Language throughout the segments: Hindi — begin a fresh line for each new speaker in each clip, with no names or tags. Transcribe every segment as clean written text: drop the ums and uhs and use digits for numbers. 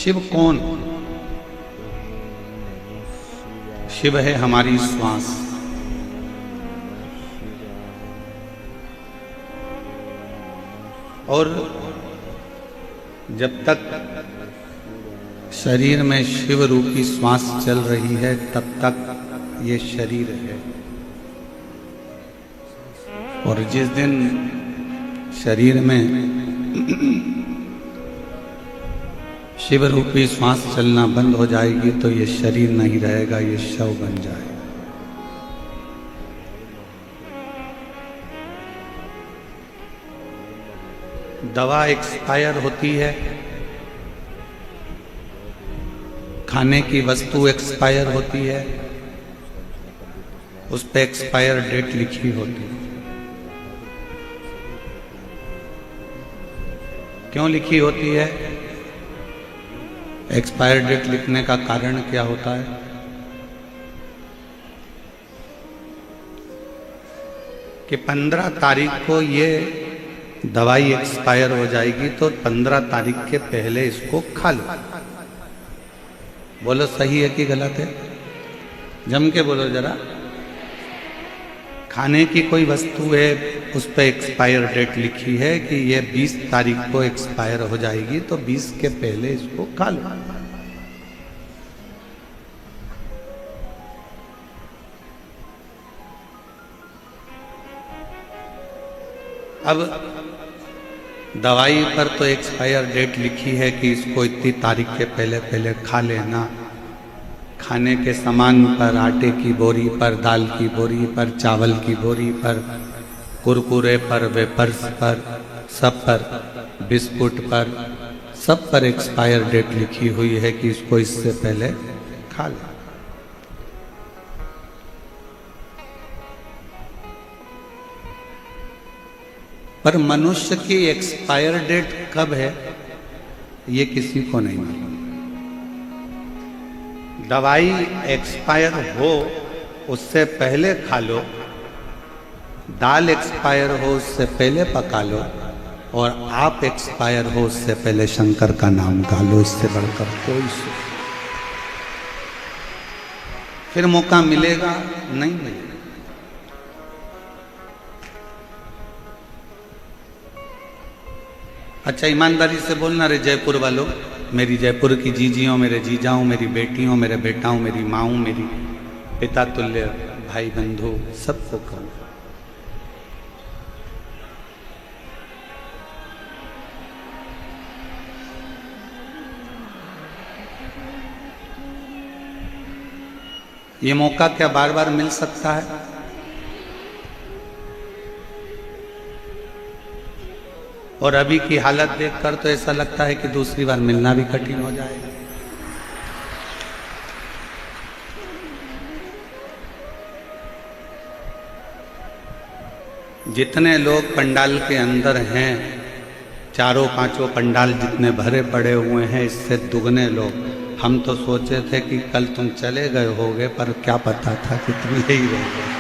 शिव कौन? शिव है हमारी श्वास। और जब तक शरीर में शिव रूपी श्वास चल रही है तब तक ये शरीर है। और जिस दिन शरीर में शिव रूपी श्वास चलना बंद हो जाएगी तो ये शरीर नहीं रहेगा, ये शव बन जाएगा। दवा एक्सपायर होती है, खाने की वस्तु एक्सपायर होती है, उस पर एक्सपायर डेट लिखी होती है। क्यों लिखी होती है? एक्सपायर डेट लिखने का कारण क्या होता है? कि 15 तारीख को ये दवाई एक्सपायर हो जाएगी तो 15 तारीख के पहले इसको खा लो। बोलो सही है कि गलत है? जम के बोलो जरा। खाने की कोई वस्तु है, उस पर एक्सपायर डेट लिखी है कि ये 20 तारीख को एक्सपायर हो जाएगी तो 20 के पहले इसको खा लो। अब दवाई पर तो एक्सपायर डेट लिखी है कि इसको इतनी तारीख के पहले पहले खा लेना। खाने के सामान पर, आटे की बोरी पर, दाल की बोरी पर, चावल की बोरी पर, कुरकुरे पर, वेपर्स पर, सब पर, बिस्कुट पर, सब पर एक्सपायर डेट लिखी हुई है कि इसको इससे पहले खा ले। पर मनुष्य की एक्सपायर डेट कब है ये किसी को नहीं मालूम। दवाई एक्सपायर हो उससे पहले खा लो, दाल एक्सपायर हो उससे पहले पका लो, और आप एक्सपायर हो उससे पहले शंकर का नाम गा लो। इससे बढ़कर कोई फिर मौका मिलेगा नहीं मिलेगा। अच्छा ईमानदारी से बोलना रे जयपुर वालों, मेरी जयपुर की जीजियों, मेरे जीजाओं, मेरी बेटियों, मेरे बेटाओं, मेरी माँओं, मेरी पिता तुल्य भाई बंधु, सबको कहूँ ये मौका क्या बार बार मिल सकता है? और अभी की हालत देखकर तो ऐसा लगता है कि दूसरी बार मिलना भी कठिन हो जाएगा। जितने लोग पंडाल के अंदर हैं, चारों पांचों पंडाल जितने भरे पड़े हुए हैं, इससे दुगने लोग। हम तो सोचे थे कि कल तुम चले गए होगे, पर क्या पता था कि तुम यही रह गए।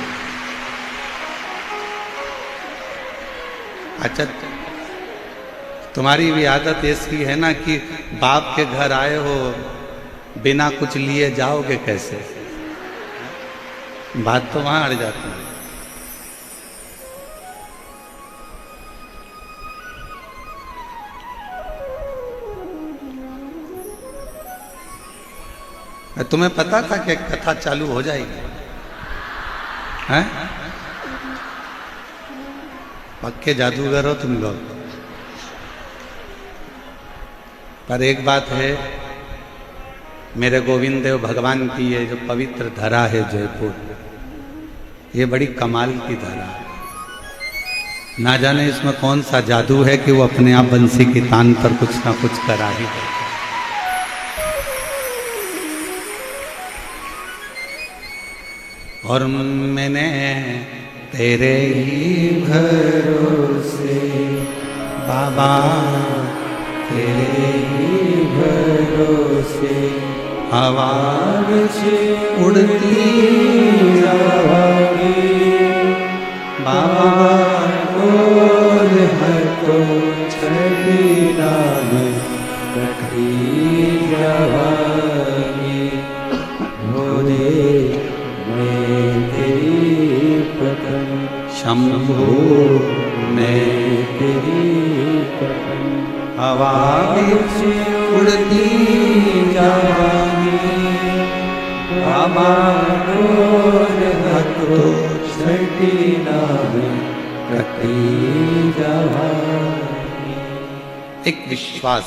अच्छा, तुम्हारी भी आदत ऐसी है ना कि बाप के घर आए हो, बिना कुछ लिए जाओगे कैसे? बात तो वहां अड़ जाती है। तुम्हें पता था कि कथा चालू हो जाएगी? हैं? पक्के जादूगर हो तुम लोग। पर एक बात है, मेरे गोविंद देव भगवान की ये जो पवित्र धरा है जयपुर, ये बड़ी कमाल की धरा है। ना जाने इसमें कौन सा जादू है कि वो अपने आप बंसी की तान पर कुछ ना कुछ करा ही है। और मैंने तेरे ही भरोसे बाबा, तेरे ही भरोसे आवाज उड़ती जाएगी बाबा, और है तो छड़ी नाम रखी
से उड़ती जावानी हमारोर हतो छठी नावे कटी जावानी।
एक विश्वास,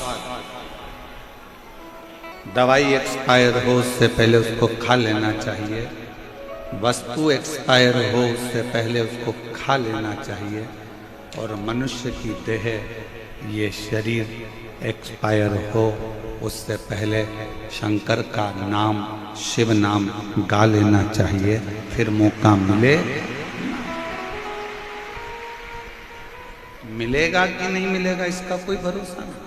दवाई एक्सपायर हो उससे पहले उसको खा लेना चाहिए, वस्तु एक्सपायर हो उससे पहले उसको खा लेना चाहिए, और मनुष्य की देह ये शरीर एक्सपायर हो उससे पहले शंकर का नाम, शिव नाम गा लेना चाहिए, फिर मौका मिलेगा कि नहीं मिलेगा इसका कोई भरोसा नहीं।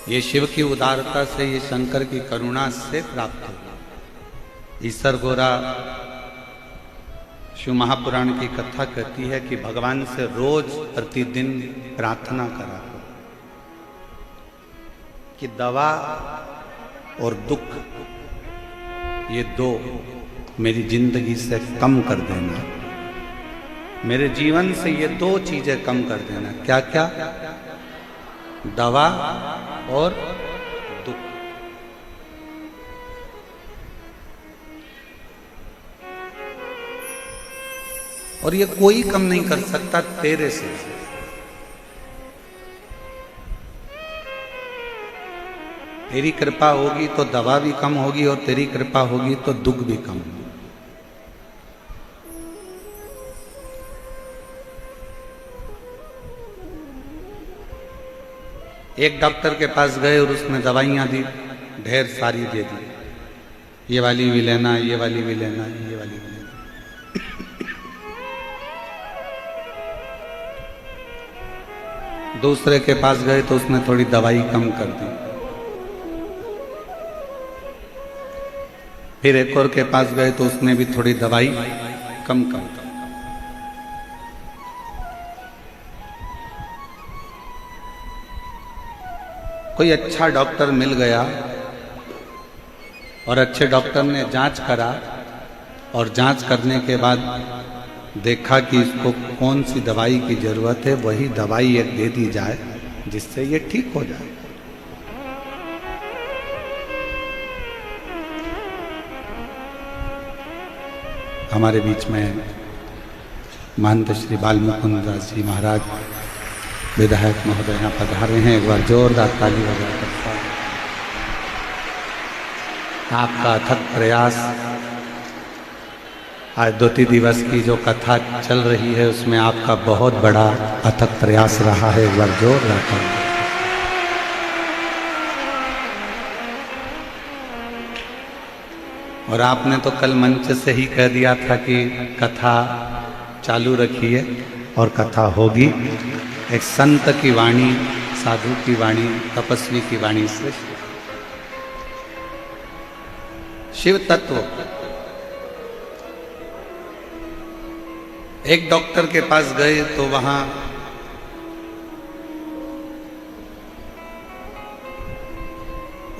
ये शिव की उदारता से, ये शंकर की करुणा से प्राप्त होगा। ईसर गोरा शिव महापुराण की कथा कहती है कि भगवान से रोज प्रतिदिन प्रार्थना करा कि दवा और दुख ये दो मेरी जिंदगी से कम कर देना, मेरे जीवन से ये दो चीजें कम कर देना। क्या क्या? दवा और दुख। और ये कोई कम नहीं कर सकता तेरे से। तेरी कृपा होगी तो दवा भी कम होगी, और तेरी कृपा होगी तो दुख भी कम होगी। एक डॉक्टर के पास गए और उसने दवाइयां दी, ढेर सारी दे दी, ये वाली भी लेना, ये वाली भी लेना, ये वाली भी लेना। दूसरे के पास गए तो उसने थोड़ी दवाई कम कर दी। फिर एक और के पास गए तो उसने भी थोड़ी दवाई कम कर दी। कोई अच्छा डॉक्टर मिल गया और अच्छे डॉक्टर ने जांच करा, और जांच करने के बाद देखा कि इसको कौन सी दवाई की जरूरत है, वही दवाई एक दे दी जाए जिससे ये ठीक हो जाए। हमारे बीच में महंत श्री बाल मुकुंद दास जी महाराज विधायक महोदय यहाँ पधारे हैं। एक बार जोरदार ताली बजाकर आपका अथक प्रयास, आज द्वितीय दिवस की जो कथा चल रही है उसमें आपका बहुत बड़ा अथक प्रयास रहा है। एक बार जोरदार ताली। और आपने तो कल मंच से ही कह दिया था कि कथा चालू रखिए, और कथा होगी। एक संत की वाणी, साधु की वाणी, तपस्वी की वाणी से शिव तत्व। एक डॉक्टर के पास गए तो वहां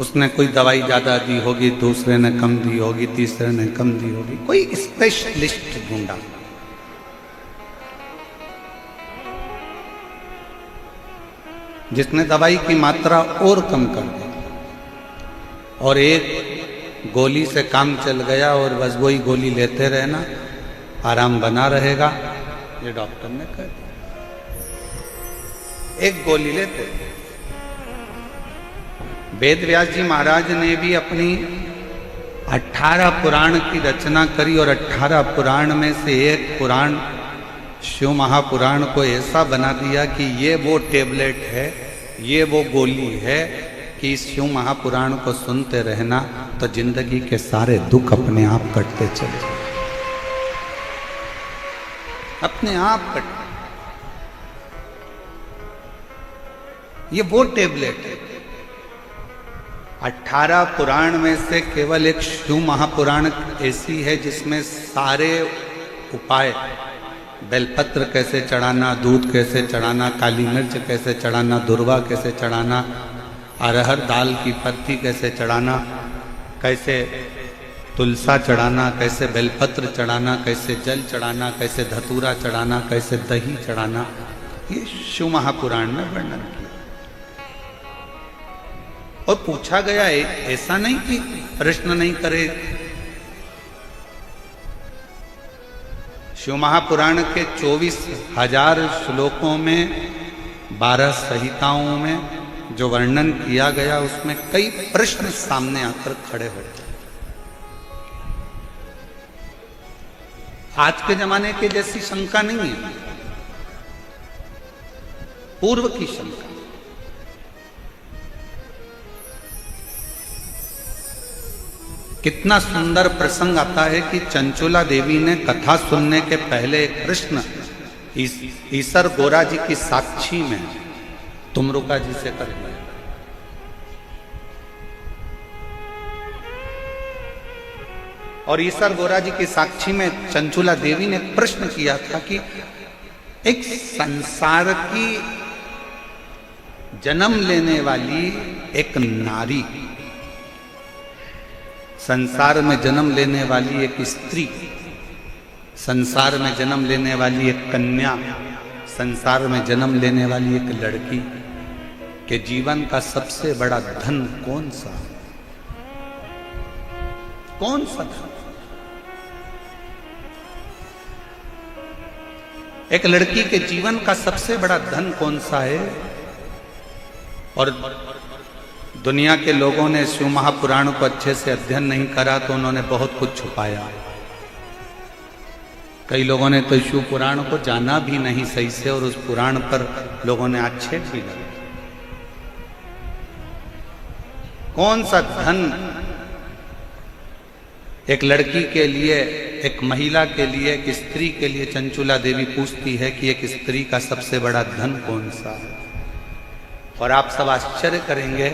उसने कोई दवाई ज्यादा दी होगी, दूसरे ने कम दी होगी, तीसरे ने कम दी होगी। कोई स्पेशलिस्ट ढूंढा। जिसने दवाई की मात्रा और कम कर दी, और एक गोली से काम चल गया और बस वही गोली लेते रहना, आराम बना रहेगा, ये डॉक्टर ने कह दिया। एक गोली लेते। वेद व्यास जी महाराज ने भी अपनी 18 पुराण की रचना करी, और 18 पुराण में से एक पुराण शिव महापुराण को ऐसा बना दिया कि ये वो टेबलेट है, ये वो गोली है कि इस शिव महापुराण को सुनते रहना तो जिंदगी के सारे दुख अपने आप कटते चले, अपने आप कट। ये वो टेबलेट है। 18 पुराण में से केवल एक शिव महापुराण ऐसी है जिसमें सारे उपाय, बेलपत्र कैसे चढ़ाना, दूध कैसे चढ़ाना, काली मिर्च कैसे चढ़ाना, दुर्वा कैसे चढ़ाना, अरहर दाल की पत्ती कैसे चढ़ाना, कैसे तुलसा चढ़ाना, कैसे बेलपत्र चढ़ाना, कैसे जल चढ़ाना, कैसे धतूरा चढ़ाना, कैसे दही चढ़ाना, ये शिव महापुराण में वर्णन किया। और पूछा गया है, ऐसा नहीं कि प्रश्न नहीं करे। शिव महापुराण के 24,000 श्लोकों में 12 संहिताओं में जो वर्णन किया गया, उसमें कई प्रश्न सामने आकर खड़े होते हैं। आज के जमाने के जैसी शंका नहीं है, पूर्व की शंका। कितना सुंदर प्रसंग आता है कि चंचुला देवी ने कथा सुनने के पहले एक प्रश्न ईसर गोरा जी की साक्षी में तुमरुका जी से कर लिया। और ईसर गोरा जी की साक्षी में चंचुला देवी ने प्रश्न किया था कि एक संसार की जन्म लेने वाली एक नारी, संसार में जन्म लेने वाली एक स्त्री, संसार में जन्म लेने वाली एक कन्या, संसार में जन्म लेने वाली एक लड़की के जीवन का सबसे बड़ा धन कौन सा? कौन सा धन? एक लड़की के जीवन का सबसे बड़ा धन कौन सा है? और दुनिया के लोगों ने शिव महापुराण को अच्छे से अध्ययन नहीं करा तो उन्होंने बहुत कुछ छुपाया। कई लोगों ने तो शिव पुराण को जाना भी नहीं सही से, और उस पुराण पर लोगों ने आक्षेप भी लगाया। कौन सा धन एक लड़की के लिए, एक महिला के लिए, एक स्त्री के लिए चंचुला देवी पूछती है कि एक स्त्री का सबसे बड़ा धन कौन सा है? और आप सब आश्चर्य करेंगे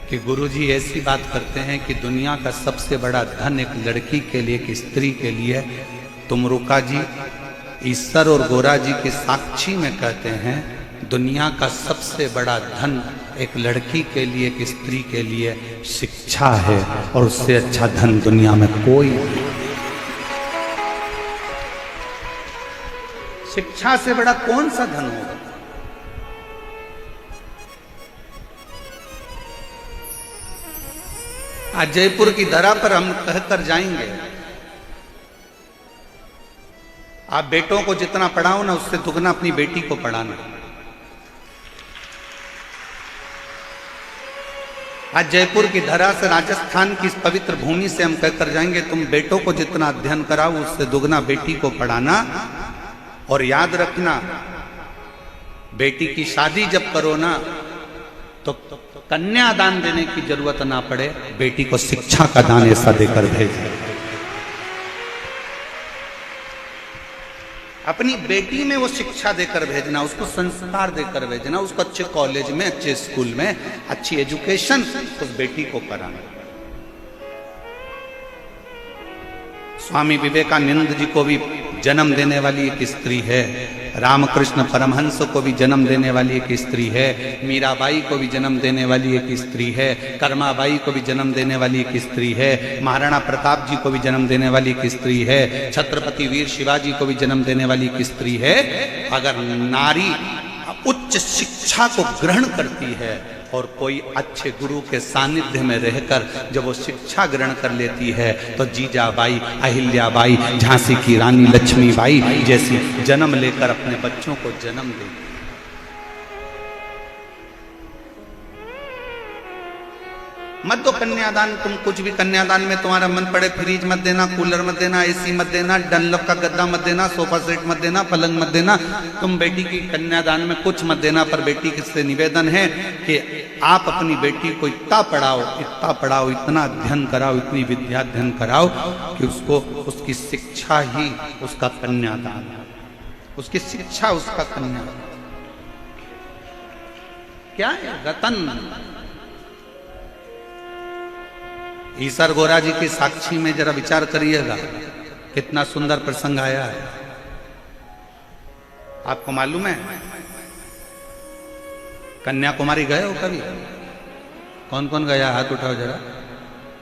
कि गुरुजी ऐसी बात करते हैं कि दुनिया का सबसे बड़ा धन एक लड़की के लिए, एक स्त्री के लिए, तुमरुका जी ईसर और गोरा जी की साक्षी में कहते हैं, दुनिया का सबसे बड़ा धन एक लड़की के लिए, एक स्त्री के लिए शिक्षा है, और उससे अच्छा धन दुनिया में कोई नहीं। शिक्षा से बड़ा कौन सा धन होगा? आज जयपुर की धरा पर हम कहकर जाएंगे, आप बेटों को जितना पढ़ाओ ना, उससे दुगना अपनी बेटी को पढ़ाना। आज जयपुर की धरा से, राजस्थान की इस पवित्र भूमि से हम कहकर जाएंगे, तुम बेटों को जितना अध्ययन कराओ, उससे दुगना बेटी को पढ़ाना। और याद रखना, बेटी की शादी जब करो ना, तो कन्यादान देने की जरूरत ना पड़े, बेटी को शिक्षा का दान ऐसा देकर भेजें। अपनी बेटी में वो शिक्षा देकर भेजना, उसको संस्कार देकर भेजना, उसको अच्छे कॉलेज में, अच्छे स्कूल में अच्छी एजुकेशन उस बेटी को कराना। स्वामी विवेकानंद जी को भी जन्म देने वाली एक स्त्री है, रामकृष्ण परमहंस को भी जन्म देने वाली एक स्त्री है, मीराबाई को भी जन्म देने वाली एक स्त्री है, कर्माबाई को भी जन्म देने वाली एक स्त्री है, महाराणा प्रताप जी को भी जन्म देने वाली एक स्त्री है, छत्रपति वीर शिवाजी को भी जन्म देने वाली एक स्त्री है। अगर नारी उच्च शिक्षा को ग्रहण करती है और कोई अच्छे गुरु के सानिध्य में रहकर जब वो शिक्षा ग्रहण कर लेती है, तो जीजाबाई, अहिल्याबाई, झांसी की रानी लक्ष्मीबाई जैसी जन्म लेकर अपने बच्चों को जन्म देती। मत दो कन्यादान, तुम कुछ भी कन्यादान में तुम्हारा मन पड़े, फ्रिज मत देना, कूलर मत देना, एसी मत देना, डनलप का गद्दा मत देना, सोफा सेट मत देना, पलंग मत देना, तुम बेटी की कन्यादान में कुछ मत देना। पर बेटी से निवेदन है कि आप अपनी बेटी को इतना पढ़ाओ, इतना अध्ययन कराओ, इतनी विद्या अध्ययन कराओ कि उसको, उसकी शिक्षा ही उसका कन्यादान, उसकी शिक्षा उसका कन्यादान। क्या है? रतन। ईसर गोरा जी की साक्षी में जरा विचार करिएगा, कितना सुंदर प्रसंग आया है। आपको मालूम है, कन्याकुमारी गए हो कभी? कौन कौन गया? हाथ उठाओ जरा।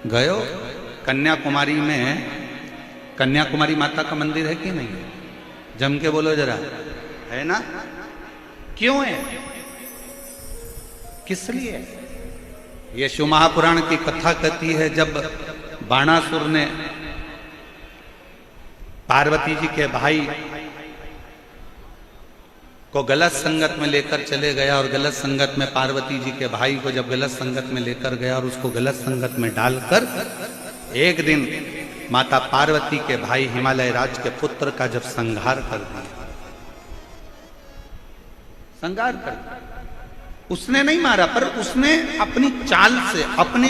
गए हो? कन्याकुमारी में कन्याकुमारी माता का मंदिर है कि नहीं? जम के बोलो जरा, है ना? क्यों है? किस लिए? ये शिव महापुराण की कथा कहती है, जब बाणासुर ने पार्वती जी के भाई को गलत संगत में लेकर चले गया, और गलत संगत में पार्वती जी के भाई को जब गलत संगत में लेकर गया और उसको गलत संगत में डालकर एक दिन माता पार्वती के भाई हिमालय राज के पुत्र का जब संहार कर दिया, संहार कर दिया, उसने नहीं मारा, पर उसने अपनी चाल से, अपनी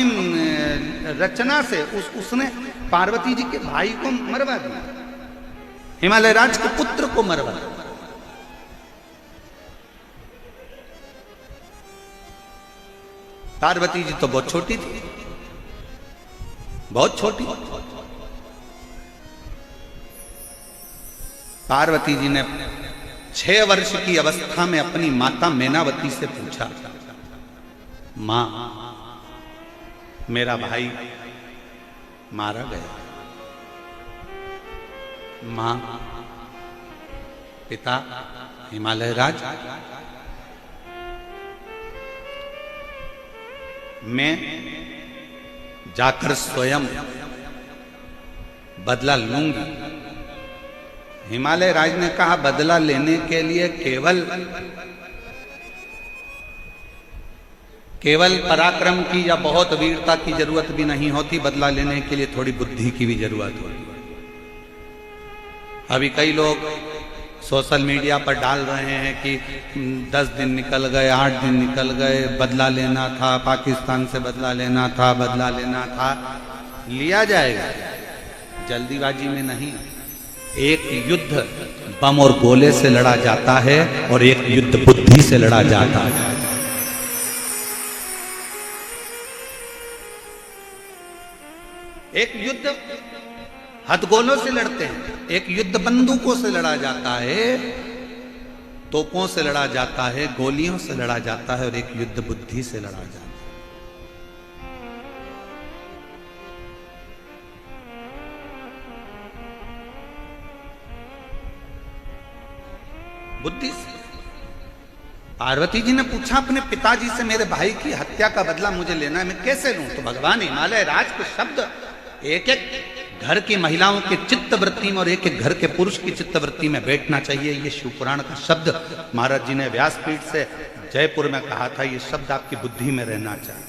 रचना से उसने पार्वती जी के भाई को मरवा दिया, हिमालय राज के पुत्र को मरवा दिया। पार्वती जी तो बहुत छोटी थी, बहुत छोटी। पार्वती जी ने 6 वर्ष की अवस्था में अपनी माता मैनावती से पूछा, मां, मेरा भाई मारा गया। मां, पिता हिमालय राज, मैं जाकर स्वयं बदला लूंगी। हिमालय राज ने कहा, बदला लेने के लिए केवल पराक्रम की या बहुत वीरता की जरूरत भी नहीं होती, बदला लेने के लिए थोड़ी बुद्धि की भी जरूरत होती। अभी कई लोग सोशल मीडिया पर डाल रहे हैं कि 10 दिन निकल गए, 8 दिन निकल गए, बदला लेना था, पाकिस्तान से बदला लेना था, बदला लेना था। लिया जाएगा, जल्दीबाजी में नहीं। एक युद्ध बम और गोले से लड़ा जाता है और एक युद्ध बुद्धि से लड़ा जाता है। एक युद्ध हथगोलों से लड़ते हैं, एक युद्ध बंदूकों से लड़ा जाता है, तोपों से लड़ा जाता है, गोलियों से लड़ा जाता है, और एक युद्ध बुद्धि से लड़ा जाता है। बुद्धि से। पार्वती जी ने पूछा अपने पिताजी से, मेरे भाई की हत्या का बदला मुझे लेना है, मैं कैसे लूं? तो भगवान हिमालय राज के शब्द एक एक घर की महिलाओं के चित्त वृत्ति में और एक एक घर के पुरुष की चित्त वृत्ति में बैठना चाहिए। ये शिव पुराण का शब्द महाराज जी ने व्यासपीठ से जयपुर में कहा था, ये शब्द आपकी बुद्धि में रहना चाहिए।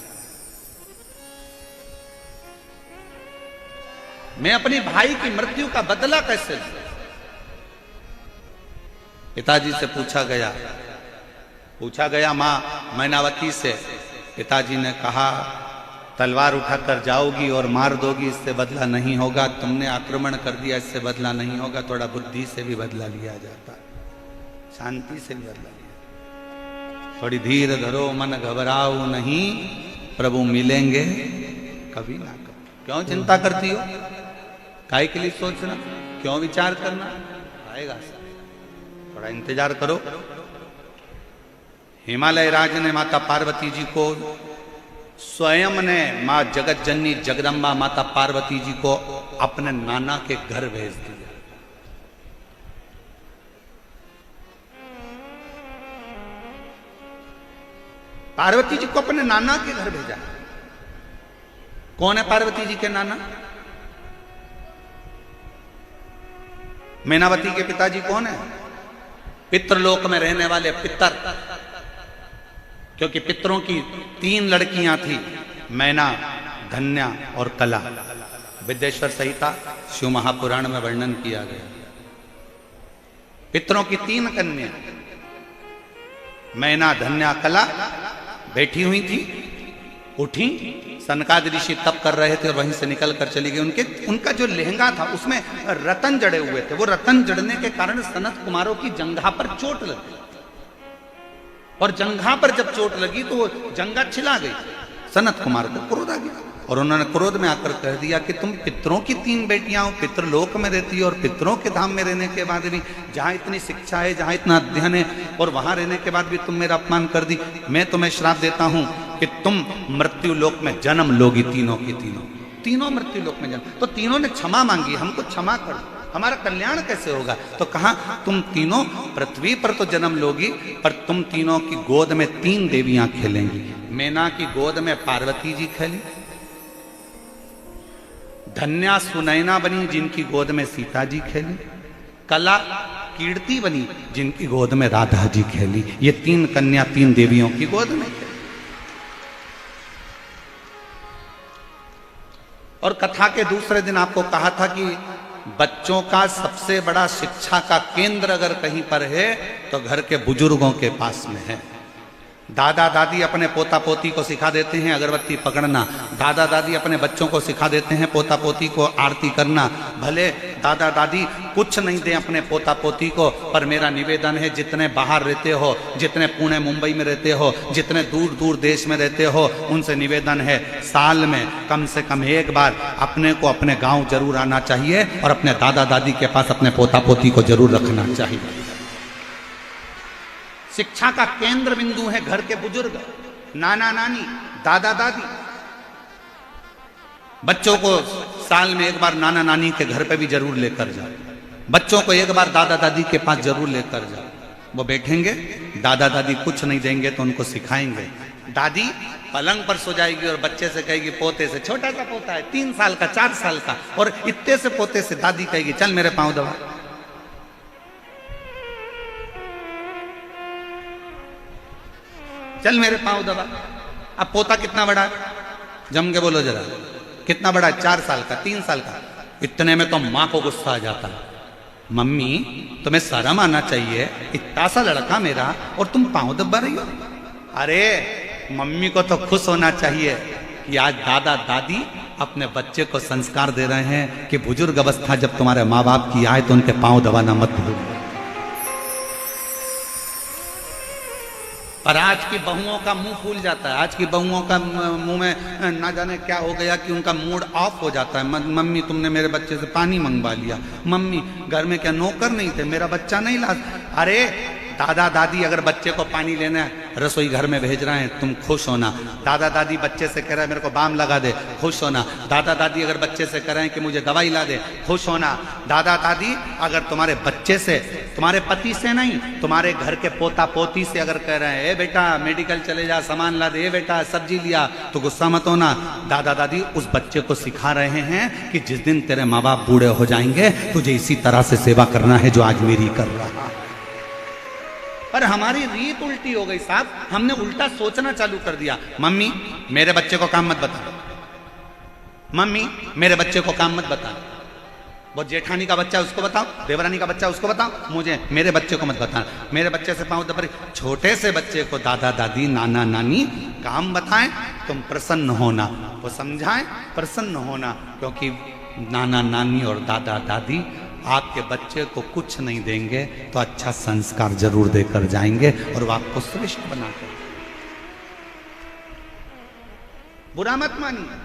मैं अपने भाई की मृत्यु का बदला कैसे लूं? पिताजी से पूछा गया मां मैनावती से। पिताजी ने कहा, तलवार उठाकर जाओगी और मार दोगी, इससे बदला नहीं होगा। तुमने आक्रमण कर दिया, इससे बदला नहीं होगा। थोड़ा बुद्धि से भी बदला लिया जाता, शांति से भी बदला लिया। थोड़ी धीर धरो, मन घबराओ नहीं, प्रभु मिलेंगे कभी ना कभी। क्यों चिंता करती हो? काय के लिए सोचना? क्यों विचार करना? आएगा, थोड़ा इंतजार करो। हिमालय राज ने माता पार्वती जी को, स्वयं ने मां जगत जननी जगदम्बा माता पार्वती जी को अपने नाना के घर भेज दिया। पार्वती जी को अपने नाना के घर भेजा। कौन है पार्वती जी के नाना? मैनावती के पिताजी कौन है? पितृलोक में रहने वाले पितर, क्योंकि पितरों की 3 लड़कियां थी, मैना, धन्या और कला। विद्येश्वर संहिता शिव महापुराण में वर्णन किया गया। पितरों की 3 कन्या, मैना, धन्या, कला बैठी हुई थी। उठी, सनकादि ऋषि तप कर रहे थे और वहीं से निकल कर चली गई। उनका जो लहंगा था उसमें रतन जड़े हुए थे। वो रतन जड़ने के कारण सनत कुमारों की जंघा पर चोट लगी, और जंघा पर जब चोट लगी तो वो जंघा छिला गई। सनत कुमार को क्रोध आ गया और उन्होंने क्रोध में आकर कह दिया कि तुम पितरों की 3 बेटियां हो, पितृलोक में रहती हो, और पितरों के धाम में रहने के बाद भी, जहां इतनी शिक्षा है, जहां इतना अध्ययन है, और वहां रहने के बाद भी तुम मेरा अपमान कर दी। मैं तुम्हें श्राप देता हूं कि तुम मृत्यु लोक में जन्म लोगी, तीनों की तीनों। तीनों मृत्यु लोक में जन्म। तो तीनों ने क्षमा मांगी, हमको क्षमा कर दो, हमारा कल्याण कैसे होगा? तो कहा तुम तीनों पृथ्वी पर तो जन्म लोगी, पर तुम तीनों की गोद में 3 देवियां खेलेंगी। मैना की गोद में पार्वती जी खेली, धन्या सुनैना बनी जिनकी गोद में सीता जी खेली, कला कीर्ति बनी जिनकी गोद में राधा जी खेली। ये 3 कन्या 3 देवियों की गोद में खेली। और कथा के दूसरे दिन आपको कहा था कि बच्चों का सबसे बड़ा शिक्षा का केंद्र अगर कहीं पर है तो घर के बुजुर्गों के पास में है। दादा दादी अपने पोता पोती को सिखा देते हैं अगरबत्ती पकड़ना, दादा दादी अपने बच्चों को सिखा देते हैं पोता पोती को आरती करना। भले दादा दादी कुछ नहीं दें अपने पोता पोती को, पर मेरा निवेदन है जितने बाहर रहते हो, जितने पुणे मुंबई में रहते हो, जितने दूर दूर देश में रहते हो, उनसे निवेदन है साल में कम से कम एक बार अपने को अपने गाँव जरूर आना चाहिए और अपने दादा दादी के पास अपने पोता पोती को जरूर रखना चाहिए। शिक्षा का केंद्र बिंदु है घर के बुजुर्ग, नाना नानी, दादा दादी। बच्चों को साल में एक बार नाना नानी के घर पे भी जरूर लेकर जाओ, बच्चों को एक बार दादा दादी के पास जरूर लेकर जाओ। वो बैठेंगे, दादा दादी कुछ नहीं देंगे तो उनको सिखाएंगे। दादी पलंग पर सो जाएगी और बच्चे से कहेगी पोते से, छोटा सा पोता है 3 साल का 4 साल का, और इतने से पोते से दादी कहेगी चल मेरे पांव दबा, चल मेरे पांव दबा। अब पोता कितना बड़ा है, जम के बोलो जरा, कितना बड़ा है? 4 साल का, 3 साल का। इतने में तो माँ को गुस्सा आ जाता है, मम्मी तुम्हें शर्म आना चाहिए, इतना सा लड़का मेरा और तुम पांव दबा रही हो। अरे मम्मी को तो खुश होना चाहिए कि आज दादा दादी अपने बच्चे को संस्कार दे रहे हैं कि बुजुर्ग अवस्था जब तुम्हारे माँ बाप की आए तो उनके पांव दबाना मत भूलो। और आज की बहुओं का मुंह फूल जाता है, आज की बहुओं का मुंह में ना जाने क्या हो गया कि उनका मूड ऑफ हो जाता है। मम्मी तुमने मेरे बच्चे से पानी मंगवा लिया, मम्मी घर में क्या नौकर नहीं थे, मेरा बच्चा नहीं ला। अरे दादा दादी अगर बच्चे को पानी लेना है रसोई घर में भेज रहे हैं, तुम खुश होना। दादा दादी बच्चे से कह रहे हैं मेरे को बाम लगा दे, खुश होना। दादा दादी अगर बच्चे से कह रहे हैं कि मुझे दवाई ला दे, खुश होना। दादा दादी अगर तुम्हारे बच्चे से, तुम्हारे पति से नहीं, तुम्हारे घर के पोता पोती से अगर कह रहे हैं ए बेटा मेडिकल चले जा सामान ला दे, ए बेटा सब्जी लिया, तो गुस्सा मत होना। दादा दादी उस बच्चे को सिखा रहे हैं कि जिस दिन तेरे माँ बाप बूढ़े हो जाएंगे तुझे इसी तरह से सेवा करना है जो आज मेरी कर रहा है। पर हमारी रीत उल्टी हो गई साहब, हमने उल्टा सोचना चालू कर दिया। मम्मी मेरे बच्चे को काम मत बता, मम्मी मेरे बच्चे को काम मत बता। वो जेठानी का बच्चा उसको बताओ, देवरानी का बच्चा उसको बताओ, मुझे मेरे बच्चे को मत बता। मेरे बच्चे से पाँव दबा। छोटे से बच्चे को दादा दादी नाना नानी काम बताएं, तुम प्रसन्न होना, वो समझाएं प्रसन्न होना, क्योंकि नाना नानी और दादा दादी आपके बच्चे को कुछ नहीं देंगे तो अच्छा संस्कार जरूर देकर जाएंगे और वो आपको श्रेष्ठ बनाकर। बुरा मत मानिए।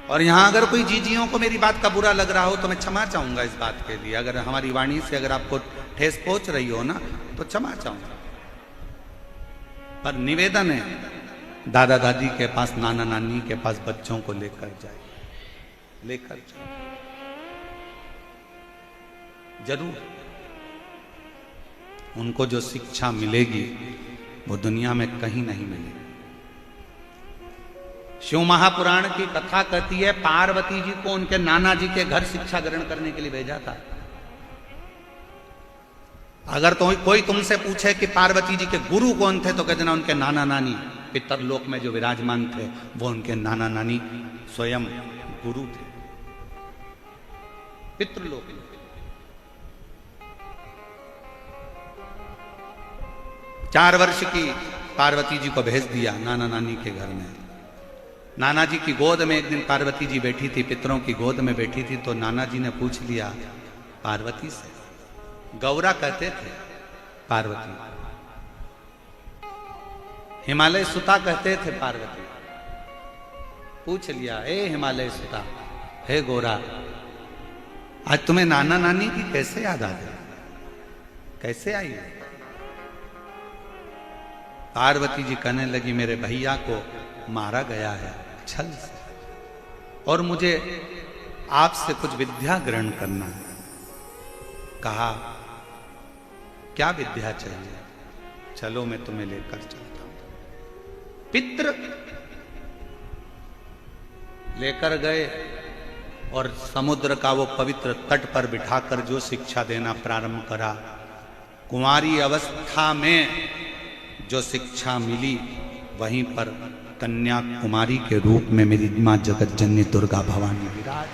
और यहां अगर कोई जीजियों को मेरी बात का बुरा लग रहा हो तो मैं क्षमा चाहूंगा इस बात के लिए। अगर हमारी वाणी से अगर आपको ठेस पहुंच रही हो ना तो क्षमा चाहूंगा, पर निवेदन है दादा दादी के पास, नाना नानी के पास बच्चों को लेकर जाए, लेकर जाए जरूर। उनको जो शिक्षा मिलेगी वो दुनिया में कहीं नहीं मिलेगी। शिव महापुराण की कथा कहती है पार्वती जी को उनके नाना जी के घर शिक्षा ग्रहण करने के लिए भेजा था। अगर तो कोई तुमसे पूछे कि पार्वती जी के गुरु कौन थे तो कह देना उनके नाना नानी। पितरलोक में जो विराजमान थे वो उनके नाना नानी स्वयं गुरु थे। पितृलोक में 4 वर्ष की पार्वती जी को भेज दिया नाना नानी के घर में। नाना जी की गोद में एक दिन पार्वती जी बैठी थी, पितरों की गोद में बैठी थी, तो नाना जी ने पूछ लिया पार्वती से, गौरा कहते थे पार्वती, हिमालय सुता कहते थे पार्वती। पूछ लिया ए हिमालय सुता, हे गौरा, आज तुम्हें नाना नानी की कैसे याद आ गई, कैसे आई? पार्वती जी कहने लगी मेरे भैया को मारा गया है छल से। और मुझे आपसे कुछ विद्या ग्रहण करना है। कहा क्या विद्या चाहिए? चलो मैं तुम्हें लेकर चलता हूं। पितृ लेकर गए और समुद्र का वो पवित्र तट पर बिठाकर जो शिक्षा देना प्रारंभ करा, कुंवारी अवस्था में जो शिक्षा मिली वहीं पर कन्या कुमारी के रूप में मेरी मां जगत जननी दुर्गा भवानी विराज,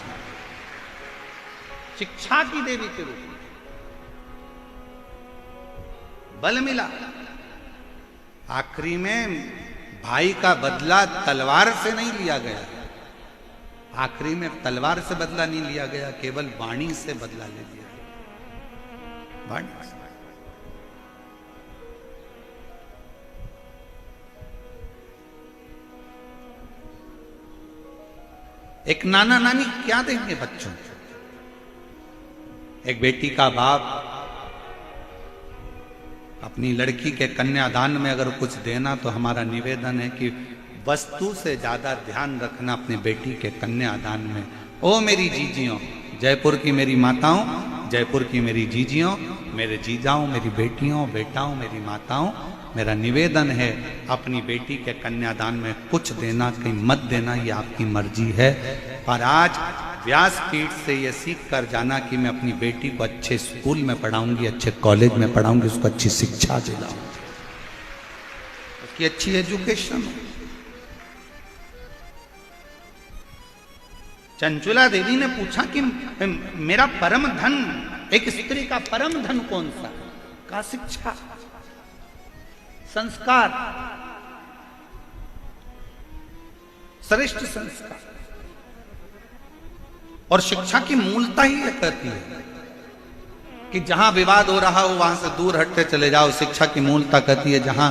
शिक्षा की देवी के रूप में बल मिला। आखिरी में भाई का बदला तलवार से नहीं लिया गया, आखिरी में तलवार से बदला नहीं लिया गया, केवल वाणी से बदला ले लिया गया। वाणी से। एक नाना नानी क्या देंगे बच्चों को? एक बेटी का बाप अपनी लड़की के कन्यादान में अगर कुछ देना तो हमारा निवेदन है कि वस्तु से ज्यादा ध्यान रखना अपनी बेटी के कन्यादान में। ओ मेरी जीजियों, जयपुर की मेरी माताओं, जयपुर की मेरी जीजियों, मेरे जीजाओं, मेरी बेटियों, बेटाओं, मेरी माताओं, मेरा निवेदन है अपनी बेटी के कन्यादान में कुछ देना, कहीं मत देना, ये आपकी मर्जी है। पर आज व्यासपीठ से ये सीख कर जाना कि मैं अपनी बेटी को अच्छे स्कूल में पढ़ाऊंगी, अच्छे कॉलेज में पढ़ाऊंगी, उसको अच्छी शिक्षा दिलाऊंगी, उसकी अच्छी एजुकेशन हो। चंचुला देवी ने पूछा कि मेरा परम धन, एक स्त्री का परम धन कौन सा? का शिक्षा, संस्कार, श्रेष्ठ संस्कार। और शिक्षा की मूलता ही यह कहती है कि जहां विवाद हो रहा हो वहां से दूर हटते चले जाओ। शिक्षा की मूलता कहती है जहां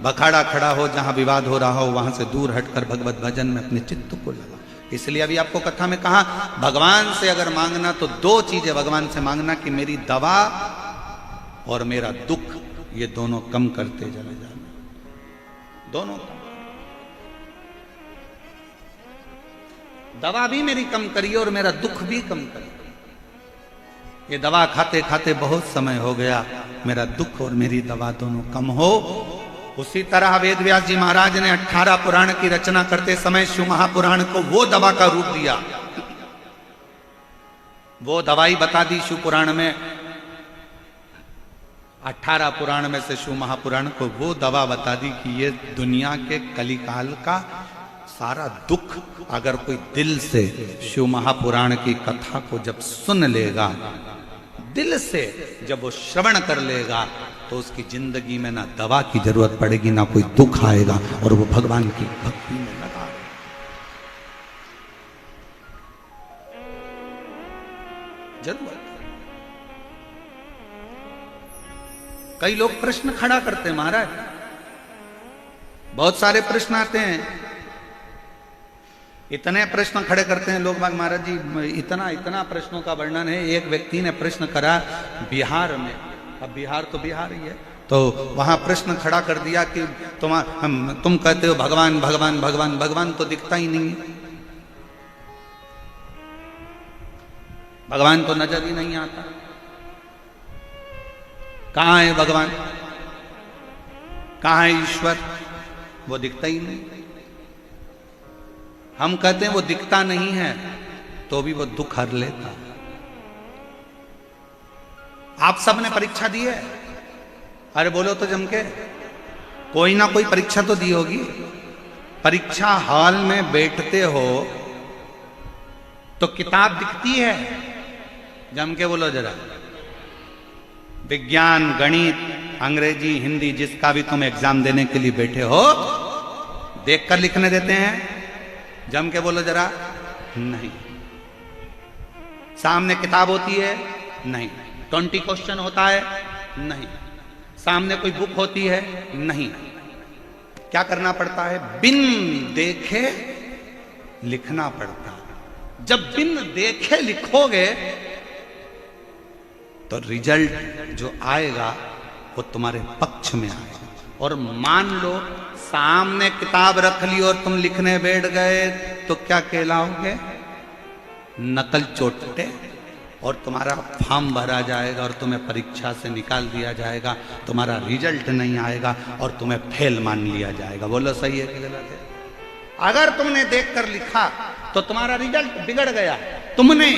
बखाड़ा खड़ा हो, जहां विवाद हो रहा हो वहां से दूर हटकर भगवत भजन में अपने चित्त को लगा। इसलिए अभी आपको कथा में कहा, भगवान से अगर मांगना तो दो चीजें भगवान से मांगना कि मेरी दवा और मेरा दुख, ये दोनों कम करते चले जाना। दोनों कम। दवा भी मेरी कम करिए और मेरा दुख भी कम करिए। ये दवा खाते खाते बहुत समय हो गया, मेरा दुख और मेरी दवा दोनों कम हो। उसी तरह वेद व्यास जी महाराज ने 18 पुराण की रचना करते समय शिव महापुराण को वो दवा का रूप दिया, वो दवाई बता दी शिव पुराण में। 18 पुराण में से शिव महापुराण को वो दवा बता दी कि ये दुनिया के कलिकाल का सारा दुख अगर कोई दिल से शिव महापुराण की कथा को जब सुन लेगा, दिल से जब वो श्रवण कर लेगा, तो उसकी जिंदगी में ना दवा की जरूरत पड़ेगी, ना कोई दुख आएगा, और वो भगवान की भक्ति में लगा। जरूरत। कई लोग प्रश्न खड़ा करते हैं महाराज, बहुत सारे प्रश्न आते हैं, इतने प्रश्न खड़े करते हैं लोग बाग महाराज जी, इतना इतना प्रश्नों का वर्णन है। एक व्यक्ति ने प्रश्न करा बिहार में, अब बिहार तो बिहार ही है, तो वहां प्रश्न खड़ा कर दिया कि तुम कहते हो भगवान भगवान भगवान, भगवान तो दिखता ही नहीं है, भगवान तो नजर ही नहीं आता, कहां है भगवान, कहां है ईश्वर, वो दिखता ही नहीं। हम कहते हैं वो दिखता नहीं है तो भी वो दुख हर लेता। आप सब ने परीक्षा दी है, अरे बोलो तो जम के, कोई ना कोई परीक्षा तो दी होगी। परीक्षा हॉल में बैठते हो तो किताब दिखती है, जम के बोलो जरा। विज्ञान, गणित, अंग्रेजी, हिंदी, जिसका भी तुम एग्जाम देने के लिए बैठे हो, देखकर लिखने देते हैं, जम के बोलो जरा। नहीं। सामने किताब होती है? नहीं। 20 क्वेश्चन होता है? नहीं। सामने कोई बुक होती है? नहीं। क्या करना पड़ता है? बिन देखे लिखना पड़ता है। जब बिन देखे लिखोगे तो रिजल्ट जो आएगा वो तुम्हारे पक्ष में आएगा, और मान लो सामने किताब रख ली और तुम लिखने बैठ गए तो क्या कहलाओगे? नकल चोटे। और तुम्हारा फॉर्म भरा जाएगा और तुम्हें परीक्षा से निकाल दिया जाएगा, तुम्हारा रिजल्ट नहीं आएगा और तुम्हें फेल मान लिया जाएगा। बोलो सही है कि गलत है? अगर तुमने देखकर लिखा तो तुम्हारा रिजल्ट बिगड़ गया। तुमने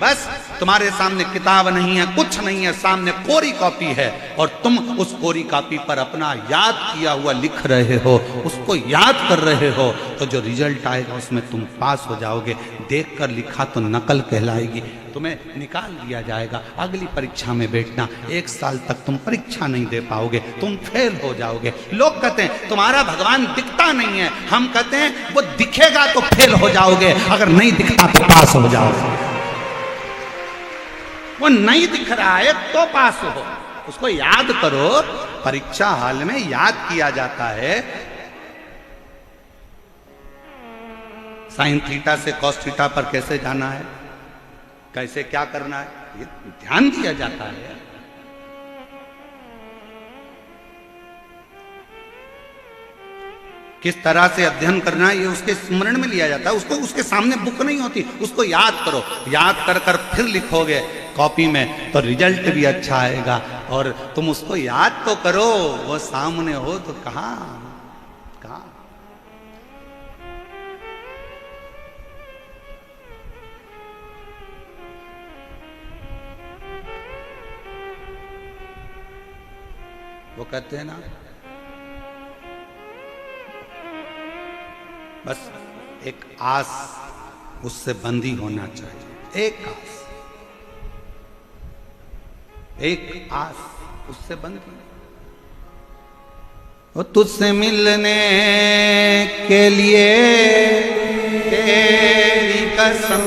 बस तुम्हारे सामने किताब नहीं है, कुछ नहीं है, सामने कोरी कॉपी है और तुम उस कोरी कॉपी पर अपना याद किया हुआ लिख रहे हो, उसको याद कर रहे हो, तो जो रिजल्ट आएगा उसमें तुम पास हो जाओगे। देखकर लिखा तो नकल कहलाएगी, तुम्हें निकाल दिया जाएगा। अगली परीक्षा में बैठना, 1 साल तक तुम परीक्षा नहीं दे पाओगे, तुम फेल हो जाओगे। लोग कहते हैं तुम्हारा भगवान दिखता नहीं है, हम कहते हैं वो दिखेगा तो फेल हो जाओगे, अगर नहीं दिखता तो पास हो जाओगे। वो नहीं दिख रहा है तो पास हो, उसको याद करो। परीक्षा हाल में याद किया जाता है। साइन थीटा से कॉस थीटा पर कैसे जाना है, कैसे क्या करना है, ये ध्यान दिया जाता है। किस तरह से अध्ययन करना है ये उसके स्मरण में लिया जाता है। उसको उसके सामने बुक नहीं होती, उसको याद करो। याद कर कर फिर लिखोगे कॉपी में तो रिजल्ट भी अच्छा आएगा। और तुम उसको याद तो करो, वो सामने हो तो कहां कहां। वो कहते हैं ना, बस एक आस उससे बंधी होना चाहिए। एक आस, एक आस उससे बंधी। वो तुझसे मिलने के लिए तेरी कसम,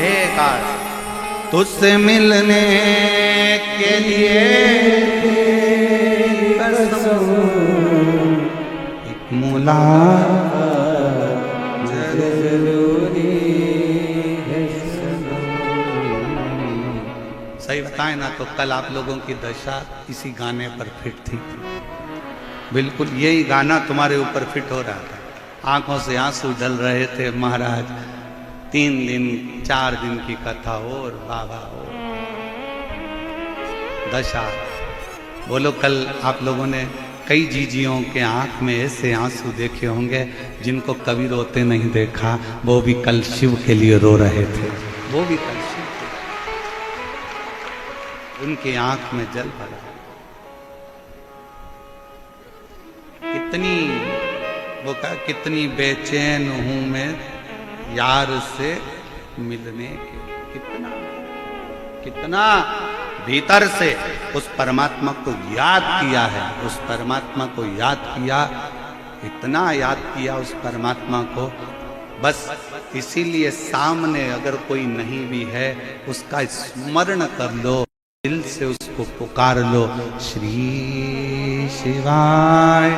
एक आस तुझसे मिलने के लिए तेरी कसम, एक मुलाकात जरूरी है। सही बताएं ना तो कल आप लोगों की दशा इसी गाने पर फिट थी। बिल्कुल यही गाना तुम्हारे ऊपर फिट हो रहा था। आंखों से आंसू ढल रहे थे महाराज। 3 दिन 4 दिन की कथा हो और बाबा हो दशा। बोलो कल आप लोगों ने कई जीजियों के आंख में ऐसे आंसू देखे होंगे जिनको कभी रोते नहीं देखा। वो भी कल शिव के लिए रो रहे थे, वो भी कल शिव के, उनके आंख में जल भरा। कितनी वो कहा, कितनी बेचैन हूं मैं यार से मिलने के। कितना कितना भीतर से उस परमात्मा को याद किया है, उस परमात्मा को याद किया, इतना याद किया उस परमात्मा को। बस इसीलिए सामने अगर कोई नहीं भी है उसका स्मरण कर लो, दिल से उसको पुकार लो। श्री शिवाय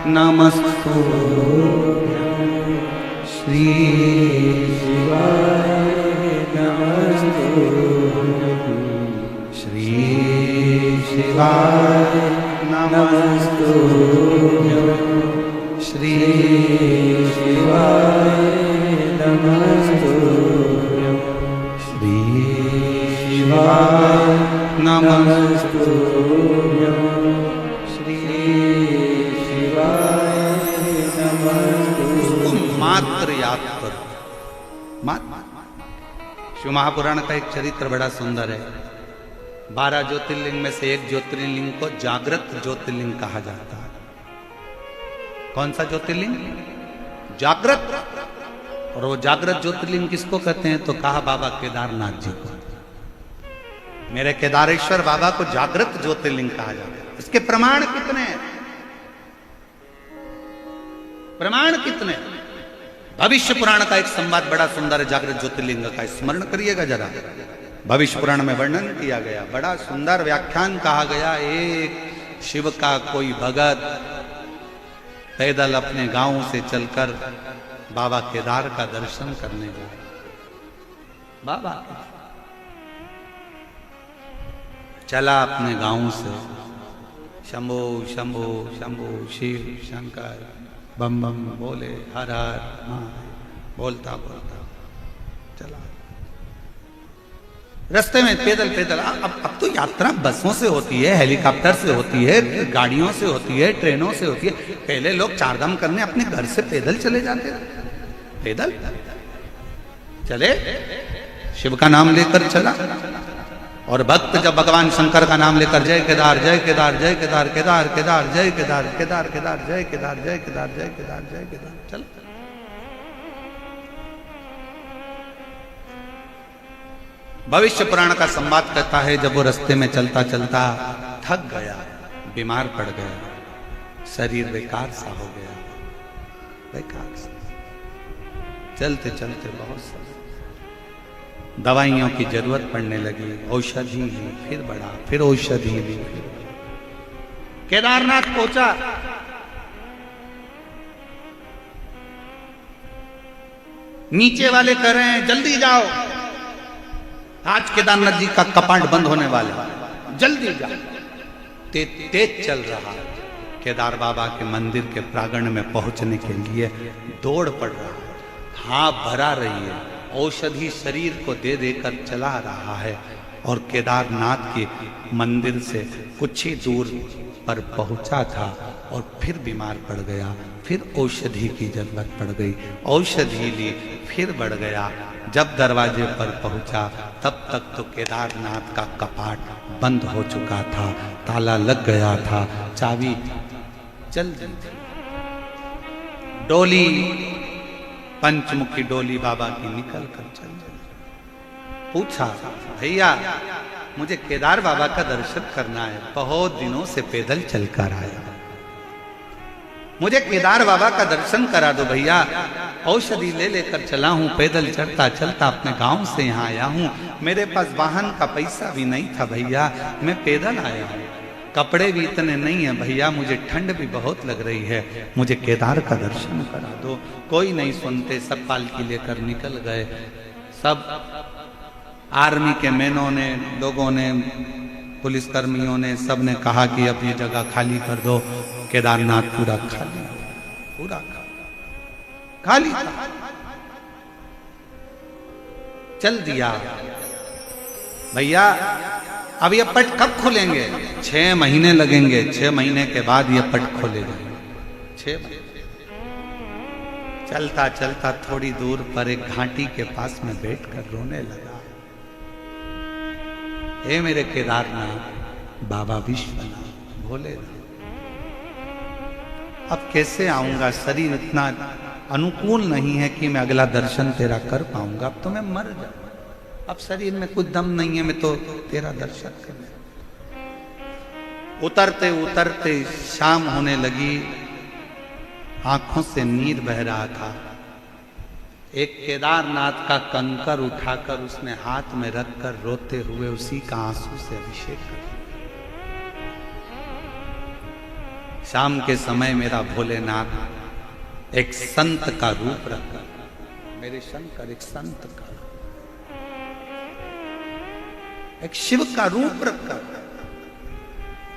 नमस्तुभ्यं, श्री शिवाय नमस्तुभ्यं, श्री शिवाय नमस्तुभ्यं, श्री शिवाय नमस्तुभ्यं, श्री शिवाय नमस्तुभ्यं, श्री शिवाय नमस्तुभ्यं। मात्र याद करो, मात्र। शिव महापुराण का एक चरित्र बड़ा सुंदर है। 12 ज्योतिर्लिंग में से एक ज्योतिर्लिंग को जागृत ज्योतिर्लिंग कहा जाता है। कौन सा ज्योतिर्लिंग? जागृत। और वो जागृत ज्योतिर्लिंग किसको कहते हैं? तो कहा बाबा केदारनाथ जी को। मेरे केदारेश्वर बाबा को जागृत ज्योतिर्लिंग कहा जाता है। इसके प्रमाण कितने हैं? प्रमाण कितने? भविष्य पुराण का एक संवाद बड़ा सुंदर है जागृत ज्योतिर्लिंग का, स्मरण करिएगा जरा। भविष्य पुराण में वर्णन किया गया, बड़ा सुंदर व्याख्यान कहा गया। एक शिव का कोई भगत पैदल अपने गांव से चलकर बाबा केदार का दर्शन करने गया। बाबा चला अपने गांव से, शंभो शंभो शंभो शिव शंकर बम बम बोले हर हर महादेव बोलता बोलता चला। रास्ते में पैदल पैदल अब तो यात्रा बसों से होती है, हेलीकॉप्टर से होती है, गाड़ियों से होती है, ट्रेनों से होती है। पहले लोग चारधाम करने अपने घर से पैदल चले जाते थे, पैदल चले, शिव का नाम लेकर चला। और भक्त जब भगवान शंकर का नाम लेकर जय केदार जय केदार जय केदार केदार केदार जय केदार केदार केदार जय केदार जय केदार जय केदार जय केदार चल। भविष्य पुराण का संवाद कहता है जब वो रास्ते में चलता चलता थक गया, बीमार पड़ गया, शरीर बेकार सा हो गया, बेकार सा। चलते चलते बहुत सा दवाइयों की जरूरत पड़ने लगी, औषधि ली, फिर बढ़ा, फिर औषधि ली, फिर केदारनाथ पहुंचा। नीचे वाले कह रहे हैं जल्दी जाओ, आज केदारनाथ जी का कपाट बंद होने वाला, जल्दी जाओ। तेज चल रहा, केदार बाबा के मंदिर के प्रांगण में पहुंचने के लिए दौड़ पड़ रहा है, हाँ भरा रही है, औषधि शरीर को दे देकर चला रहा है। और केदारनाथ के मंदिर से कुछ ही दूर पर पहुंचा था और फिर बीमार पड़ गया, फिर औषधि की जरूरत पड़ गई, औषधि ली, फिर बढ़ गया। जब दरवाजे पर पहुंचा तब तक तो केदारनाथ का कपाट बंद हो चुका था, ताला लग गया था, चाबी चल दी थी। डोली, पंचमुखी डोली बाबा की निकल कर चल गई। पूछा भैया मुझे केदार बाबा का दर्शन करना है, बहुत दिनों से पैदल चलकर आया, मुझे केदार बाबा का दर्शन करा दो भैया। औषधि ले लेकर चला हूं, पैदल चलता चलता अपने गांव से यहाँ आया हूं, मेरे पास वाहन का पैसा भी नहीं था भैया, मैं पैदल आया हूं, कपड़े भी इतने नहीं है भैया, मुझे ठंड भी बहुत लग रही है, मुझे केदार का दर्शन करा दो। कोई नहीं सुनते, सब पालकी लेकर निकल गए। सब आर्मी के मैनों ने, लोगों ने, पुलिस कर्मियों ने, सब ने कहा कि अब ये जगह खाली कर दो। केदारनाथ पूरा खाली, पूरा खाली था। चल दिया भैया, अब ये पट कब खुलेंगे? 6 महीने लगेंगे, 6 महीने के बाद ये पट खोलेगा। 6 महीने। चलता चलता थोड़ी दूर पर एक घाटी के पास में बैठकर रोने लगा, हे मेरे केदारनाथ बाबा विश्वनाथ भोलेनाथ, अब कैसे आऊंगा? शरीर इतना अनुकूल नहीं है कि मैं अगला दर्शन तेरा कर पाऊंगा, अब तो मैं मर जाऊंगा, अब शरीर में कुछ दम नहीं है, मैं तो तेरा दर्शन करने। उतरते उतरते शाम होने लगी, आंखों से नीर बह रहा था। एक केदारनाथ का कंकर उठाकर उसने हाथ में रखकर रोते हुए उसी का आंसू से अभिषेक कर। शाम के समय मेरा भोलेनाथ एक संत का रूप रखकर, मेरे शंकर एक संत का, एक शिव का रूप रखकर,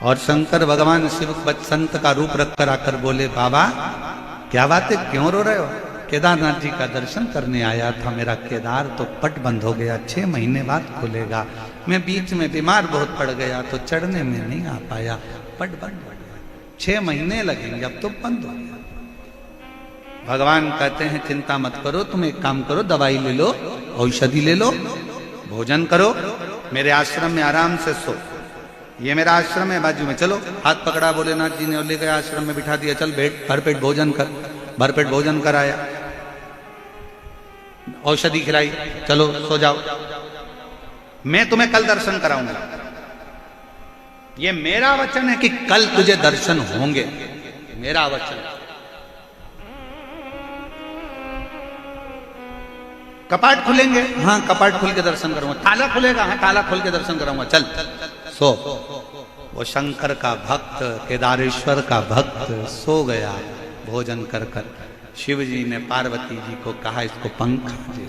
और शंकर भगवान शिव संत का रूप रखकर आकर बोले, बाबा क्या बात है, क्यों रो रहे हो? केदारनाथ जी का दर्शन करने आया था, मेरा केदार तो पट बंद हो गया, 6 महीने बाद खुलेगा, मैं बीच में बीमार बहुत पड़ गया तो चढ़ने में नहीं आ पाया, पट बंद हो गया, 6 महीने लगेंगे, अब तो बंद हो गया। भगवान कहते हैं चिंता मत करो, तुम एक काम करो, दवाई ले लो, औषधि ले लो, भोजन करो, मेरे आश्रम में आराम से सो, ये मेरा आश्रम है बाजू में, चलो। हाथ पकड़ा भोलेनाथ जी ने और ले गए आश्रम में बिठा दिया, चल बैठ, भरपेट भोजन कर, भरपेट भोजन कराया, औषधि खिलाई, चलो सो जाओ, मैं तुम्हें कल दर्शन कराऊंगा, ये मेरा वचन है कि कल तुझे दर्शन होंगे, मेरा वचन। कपाट खुलेंगे, हाँ कपाट खुल के दर्शन करूंगा, ताला खुलेगा, हाँ ताला खोल के दर्शन कराऊंगा, चल सो। वो शंकर का भक्त, केदारेश्वर का भक्त सो गया भोजन कर कर। शिव जी ने पार्वती जी को कहा, इसको पंखा दे,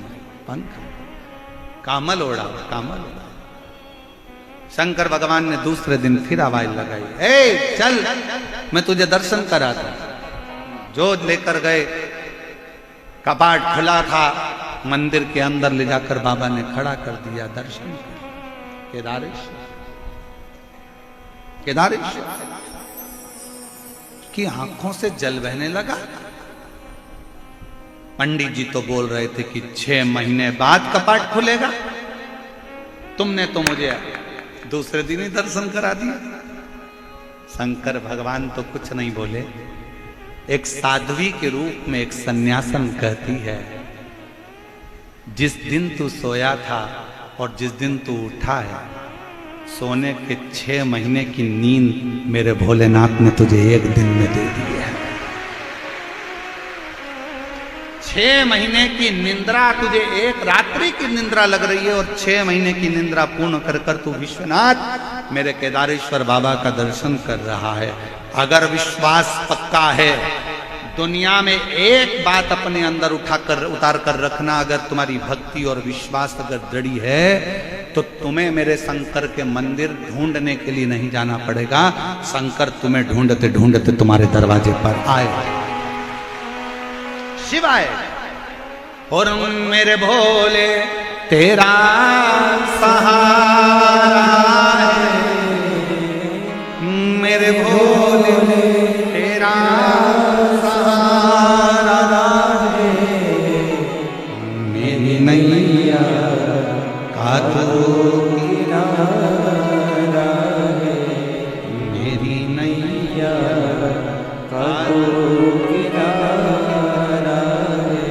पंखा, कामल ओढ़ा, कामल ओढ़ा। शंकर भगवान ने दूसरे दिन फिर आवाज लगाई, ए चल मैं तुझे दर्शन कराता। जो लेकर गए, कपाट खुला था, मंदिर के अंदर ले जाकर बाबा ने खड़ा कर दिया। दर्शन केदारेश्वर, केदारेश्वर की आंखों से जल बहने लगा। पंडित जी तो बोल रहे थे कि 6 महीने बाद कपाट खुलेगा, तुमने तो मुझे दूसरे दिन ही दर्शन करा दिया। शंकर भगवान तो कुछ नहीं बोले। एक साध्वी के रूप में एक सन्यासन कहती है, जिस दिन तू सोया था और जिस दिन तू उठा है, सोने के 6 महीने की नींद मेरे भोलेनाथ ने तुझे एक दिन में दे दी है। 6 महीने की निंद्रा तुझे एक रात्रि की निंद्रा लग रही है, और 6 महीने की निंद्रा पूर्ण कर कर तू विश्वनाथ मेरे केदारेश्वर बाबा का दर्शन कर रहा है। अगर विश्वास पक्का है, दुनिया में एक बात अपने अंदर उतार कर रखना, अगर तुम्हारी भक्ति और विश्वास अगर दृढ़ है तो तुम्हें मेरे शंकर के मंदिर ढूंढने के लिए नहीं जाना पड़ेगा। शंकर तुम्हें ढूंढते ढूंढते तुम्हारे दरवाजे पर आए, शिवाय। और मेरे भोले तेरा सहारा है, मेरे भोले तेरा सहारा है, मेरी नैया का तू किनारा है, मेरी नैया का तू किनारा है।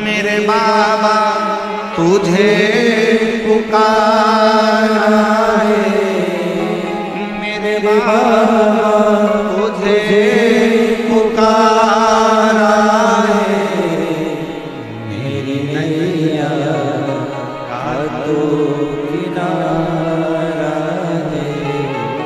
मेरे बाबा तुझे पुकारा है, मेरे बाबा तुझे पुकारा है, मेरी नैया का तो किनारा है।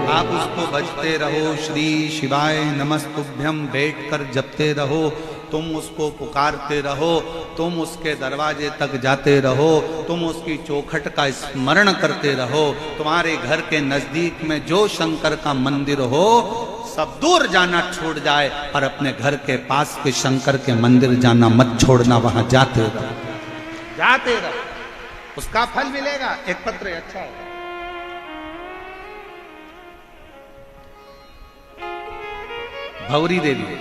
आप उसको बजते रहो, श्री शिवाय नमस्तुभ्यम बैठकर जपते रहो, तुम उसको पुकारते रहो, तुम उसके दरवाजे तक जाते रहो, तुम उसकी चौखट का स्मरण करते रहो। तुम्हारे घर के नजदीक में जो शंकर का मंदिर हो, सब दूर जाना छोड़ जाए, पर अपने घर के पास के शंकर के मंदिर जाना मत छोड़ना, वहां जाते रहो, जाते रहो, उसका फल मिलेगा। एक पत्र अच्छा है, भौरी देवी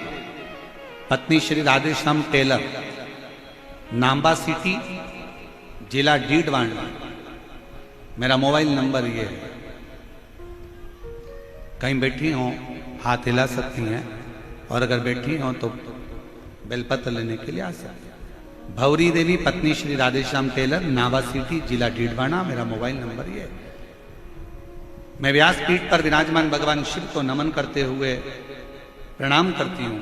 पत्नी श्री राधेश्याम टेलर, नाम्बा सिटी, जिला डीडवाना। मेरा मोबाइल नंबर ये है, कहीं बैठी हो हाथ हिला सकती हैं, और अगर बैठी हो तो बेलपत्र लेने के लिए आ सकती हैं। भौरी देवी पत्नी श्री राधेश्याम टेलर, नाम्बा सिटी, जिला डीडवाना। मेरा मोबाइल नंबर ये है। मैं व्यासपीठ पर विराजमान भगवान शिव को नमन करते हुए प्रणाम करती हूँ।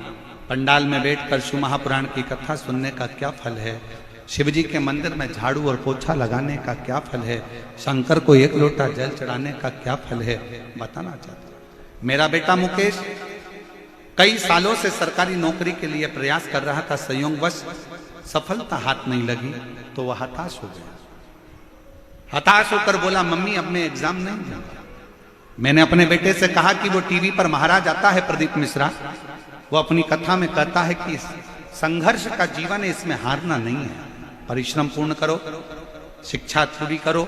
पंडाल में बैठकर शिव महापुराण की कथा सुनने का क्या फल है, शिव जी के मंदिर में झाड़ू और पोछा लगाने का क्या फल है, शंकर को 1 लोटा जल चढ़ाने का क्या फल है, बताना चाहता हूं। मेरा बेटा मुकेश कई सालों से सरकारी नौकरी के लिए प्रयास कर रहा था, संयोगवश सफलता हाथ नहीं लगी तो वह हताश हो गया। हताश होकर बोला, मम्मी अब मैं एग्जाम नहीं दूंगा। मैंने अपने बेटे से कहा कि वो टीवी पर महाराज आता है प्रदीप मिश्रा, वो अपनी कथा में कहता है कि संघर्ष का जीवन है, इसमें हारना नहीं है, परिश्रम पूर्ण करो, शिक्षा पूरी करो,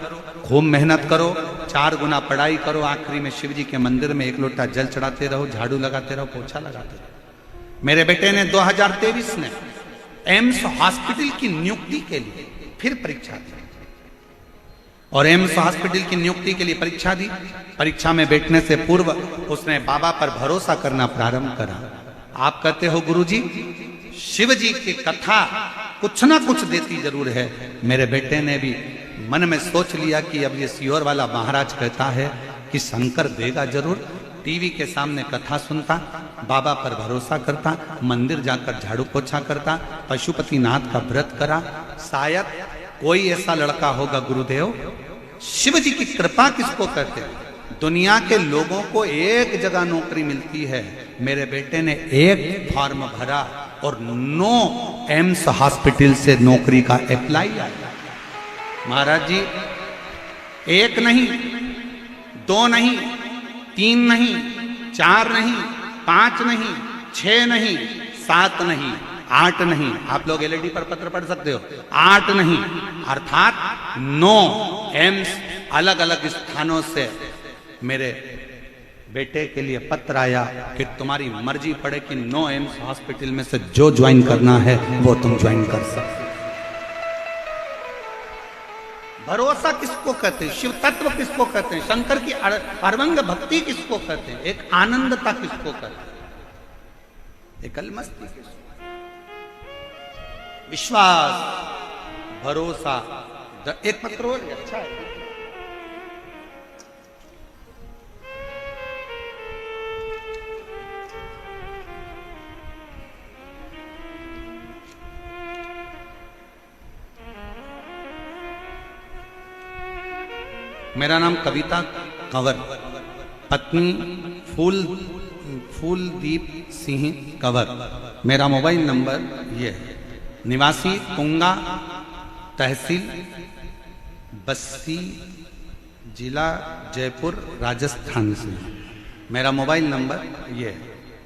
खूब मेहनत करो, 4 गुना पढ़ाई करो, आखिरी में शिव जी के मंदिर में 1 लोटा जल चढ़ाते रहो, झाड़ू लगाते रहो, पोछा लगाते रहो। मेरे बेटे ने 2023 में एम्स हॉस्पिटल की नियुक्ति के लिए फिर परीक्षा दी, और एम्स हॉस्पिटल की नियुक्ति के लिए परीक्षा दी। परीक्षा में बैठने से पूर्व उसने बाबा पर भरोसा करना प्रारंभ करा। आप कहते हो गुरुजी, शिव जी की कथा कुछ ना कुछ देती जरूर है। मेरे बेटे ने भी मन में सोच लिया कि अब ये सीहोर वाला महाराज कहता है कि शंकर देगा जरूर। टीवी के सामने कथा सुनता, बाबा पर भरोसा करता, मंदिर जाकर झाड़ू पोछा करता, पशुपतिनाथ का व्रत करा। शायद कोई ऐसा लड़का होगा गुरुदेव, शिव जी की कृपा किसको कहते हैं, दुनिया के लोगों को एक जगह नौकरी मिलती है, मेरे बेटे ने 1 फॉर्म भरा और 9 एम्स हॉस्पिटल से नौकरी का अप्लाई आया। महाराज जी, 1 नहीं 2 नहीं, 3 नहीं, 4 नहीं, 5 नहीं, 6 नहीं, 7 नहीं, 8 नहीं। आप लोग एलईडी पर पत्र पढ़ सकते हो। 8 नहीं, अर्थात 9 एम्स अलग अलग स्थानों से मेरे बेटे के लिए पत्र आया कि तुम्हारी मर्जी पड़े कि 9 एम्स हॉस्पिटल में से जो ज्वाइन करना है वो तुम ज्वाइन कर सकते। भरोसा किसको कहते हैं? शिव तत्व किसको कहते हैं? शंकर की अर्वंग भक्ति किसको कहते हैं? एक आनंदता किसको कहते हैं? एक अलमस्ती किसको? विश्वास, भरोसा। एक पत्र और अच्छा है। मेरा नाम कविता कंवर, पत्नी फूलदीप सिंह कंवर। मेरा मोबाइल नंबर ये है, निवासी तुंगा, तहसील बस्सी, जिला जयपुर, राजस्थान से। मेरा मोबाइल नंबर ये है।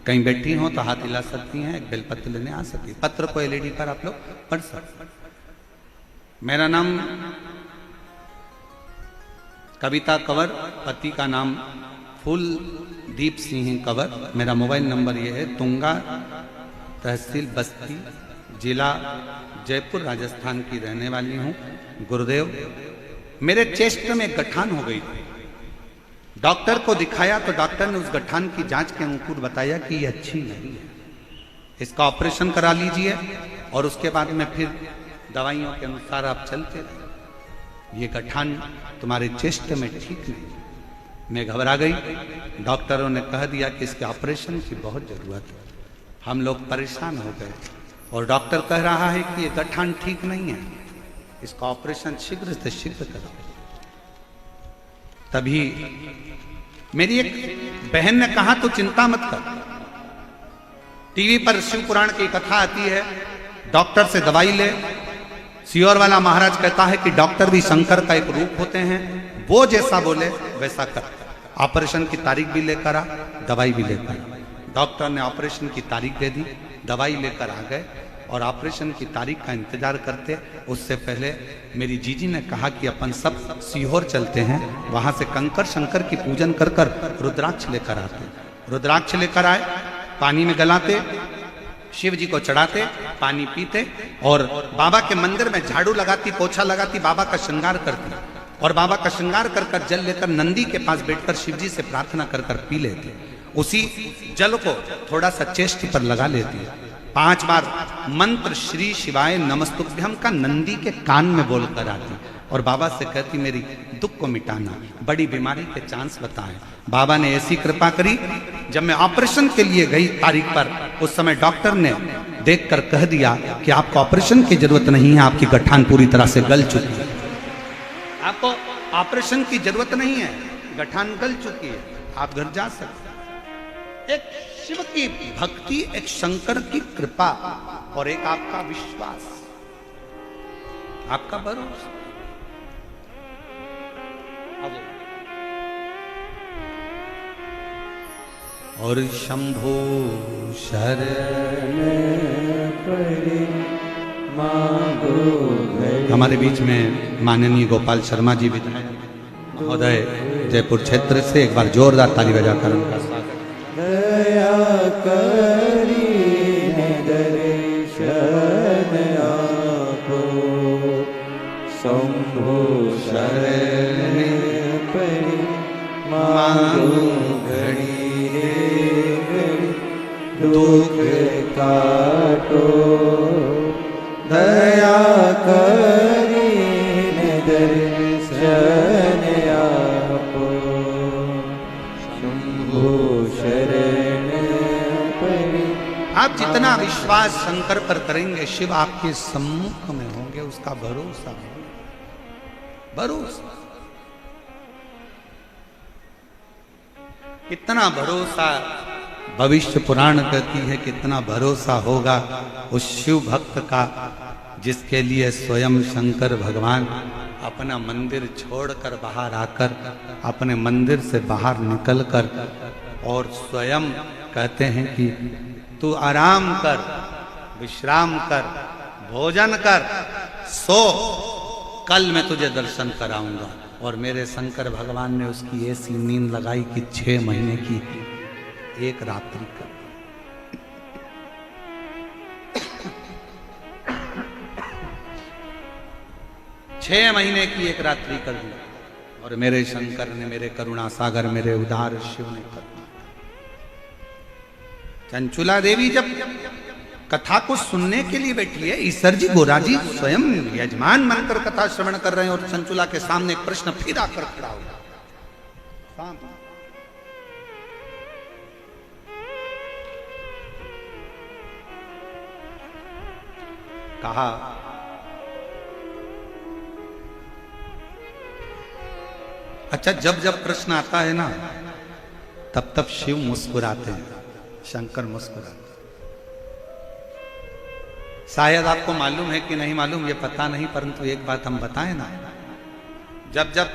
कहीं बैठी हो तो हाथ हिला सकती हैं, एक बेलपत्र लेने आ सकती है। पत्र को एलईडी पर आप लोग पढ़ सकते हैं। मेरा नाम कविता कंवर, पति का नाम फूलदीप सिंह कंवर। मेरा मोबाइल नंबर ये है, तुंगा, तहसील बस्ती, जिला जयपुर, राजस्थान की रहने वाली हूँ। गुरुदेव, मेरे चेस्ट में गठान हो गई थी। डॉक्टर को दिखाया तो डॉक्टर ने उस गठान की जांच के अनुकूल बताया कि ये अच्छी नहीं है, इसका ऑपरेशन करा लीजिए और उसके बाद में फिर दवाइयों के अनुसार आप चलते रहिए। ये गठान तुम्हारे चेस्ट में ठीक नहीं। मैं घबरा गई। डॉक्टरों ने कह दिया कि इसके ऑपरेशन की बहुत जरूरत है। हम लोग परेशान हो गए और डॉक्टर कह रहा है कि ये गठान ठीक नहीं है, इसका ऑपरेशन शीघ्र से शीघ्र करो। तभी मेरी एक बहन ने कहा तो चिंता मत कर, टीवी पर शिव पुराण की कथा आती है, डॉक्टर से दवाई ले। सियोर वाला महाराज कहता है कि डॉक्टर भी शंकर का एक रूप होते हैं, वो जैसा बोले वैसा कर। ऑपरेशन की तारीख भी लेकर आ, दवाई भी लेकर आ। डॉक्टर ने ऑपरेशन की तारीख दे दी, दवाई लेकर आ गए और ऑपरेशन की तारीख का इंतजार करते। उससे पहले मेरी जीजी ने कहा कि अपन सब सीहोर चलते हैं, वहां से कंकर शंकर की पूजन कर कर रुद्राक्ष लेकर आते। रुद्राक्ष लेकर आए, पानी में गलाते, शिव जी को चढ़ाते, पानी पीते और बाबा के मंदिर में झाड़ू लगाती, पोछा लगाती, बाबा का श्रृंगार करती और बाबा का श्रृंगार कर कर जल लेकर नंदी के पास बैठकर शिव जी से प्रार्थना कर कर पी लेती। उसी जल को थोड़ा सा चेस्ट पर लगा लेती है। 5 बार मंत्र श्री शिवाय नमस्तुभ्यम का नंदी के कान में बोलकर आती और बाबा से कहती मेरी दुख को मिटाना, बड़ी बीमारी के चांस बताएं। बाबा ने ऐसी कृपा करी, जब मैं ऑपरेशन के लिए गई तारीख पर, उस समय डॉक्टर ने देखकर कह दिया कि आपको ऑपरेशन की जरूरत नहीं है, आपकी गठान पूरी तरह से गल चुकी है, आपको ऑपरेशन की जरूरत नहीं है, गठान गल चुकी है, आप घर जा सकते। एक शिव की भक्ति, एक शंकर की कृपा और एक आपका विश्वास, आपका भरोसा। और शंभो शरण
पड़े मांगो घड़ी।
हमारे बीच में माननीय गोपाल शर्मा जी विधायक महोदय जयपुर क्षेत्र से, एक बार जोरदार ताली बजाकर उनका स्वागत।
दया करी दर्शन आपो, शंभो शरण पड़े मांगो घड़ी दुख काटो। दया करी दर्शन आपो, शंभो शरण पड़े।
आप जितना विश्वास शंकर पर करेंगे, शिव आपके सम्मुख में होंगे, उसका भरोसा भरोसा। कितना भरोसा भविष्य पुराण कहती है, कितना भरोसा होगा उस शिव भक्त का जिसके लिए स्वयं शंकर भगवान अपना मंदिर छोड़कर बाहर आकर, अपने मंदिर से बाहर निकलकर और स्वयं कहते हैं कि तू आराम कर, विश्राम कर, भोजन कर, सो, कल मैं तुझे दर्शन कराऊंगा। और मेरे शंकर भगवान ने उसकी ऐसी नींद लगाई कि 6 महीने की एक रात्रि कर। छह महीने की एक रात्रि कर दी और मेरे शंकर ने, मेरे करुणा सागर, मेरे उदार शिव ने कर दी। चंचुला देवी जब कथा को सुनने के लिए बैठी है, ईश्वर जी गोरा जी स्वयं यजमान बनकर कथा श्रवण कर रहे हैं और चंचुला के सामने एक प्रश्न फिर आकर खड़ा हो गया। कहा, अच्छा जब जब प्रश्न आता है ना तब तब शिव मुस्कुराते हैं, शंकर मुस्कुराते हैं। शायद आपको मालूम है कि नहीं मालूम, ये पता नहीं, परंतु एक बात हम बताएं ना, जब जब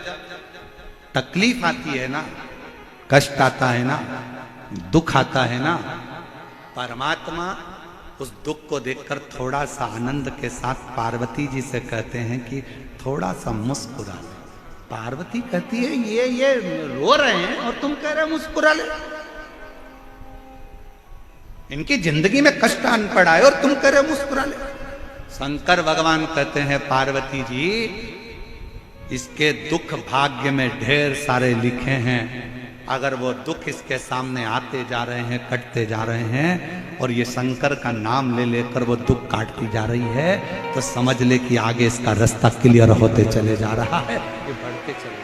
तकलीफ आती है ना, कष्ट आता है ना, दुख आता है ना, परमात्मा उस दुख को देखकर थोड़ा सा आनंद के साथ पार्वती जी से कहते हैं कि थोड़ा सा मुस्कुरा ले। पार्वती कहती है ये रो रहे हैं और तुम कह रहे हो मुस्कुरा ले। इनकी जिंदगी में कष्ट आन पड़ा है और तुम कह रहे हो मुस्कुरा ले। शंकर भगवान कहते हैं पार्वती जी, इसके दुख भाग्य में ढेर सारे लिखे हैं, अगर वो दुख इसके सामने आते जा रहे हैं, कटते जा रहे हैं और ये शंकर का नाम ले लेकर वो दुख काटती जा रही है, तो समझ ले कि आगे इसका रास्ता क्लियर होते चले जा रहा है, ये बढ़ते चले।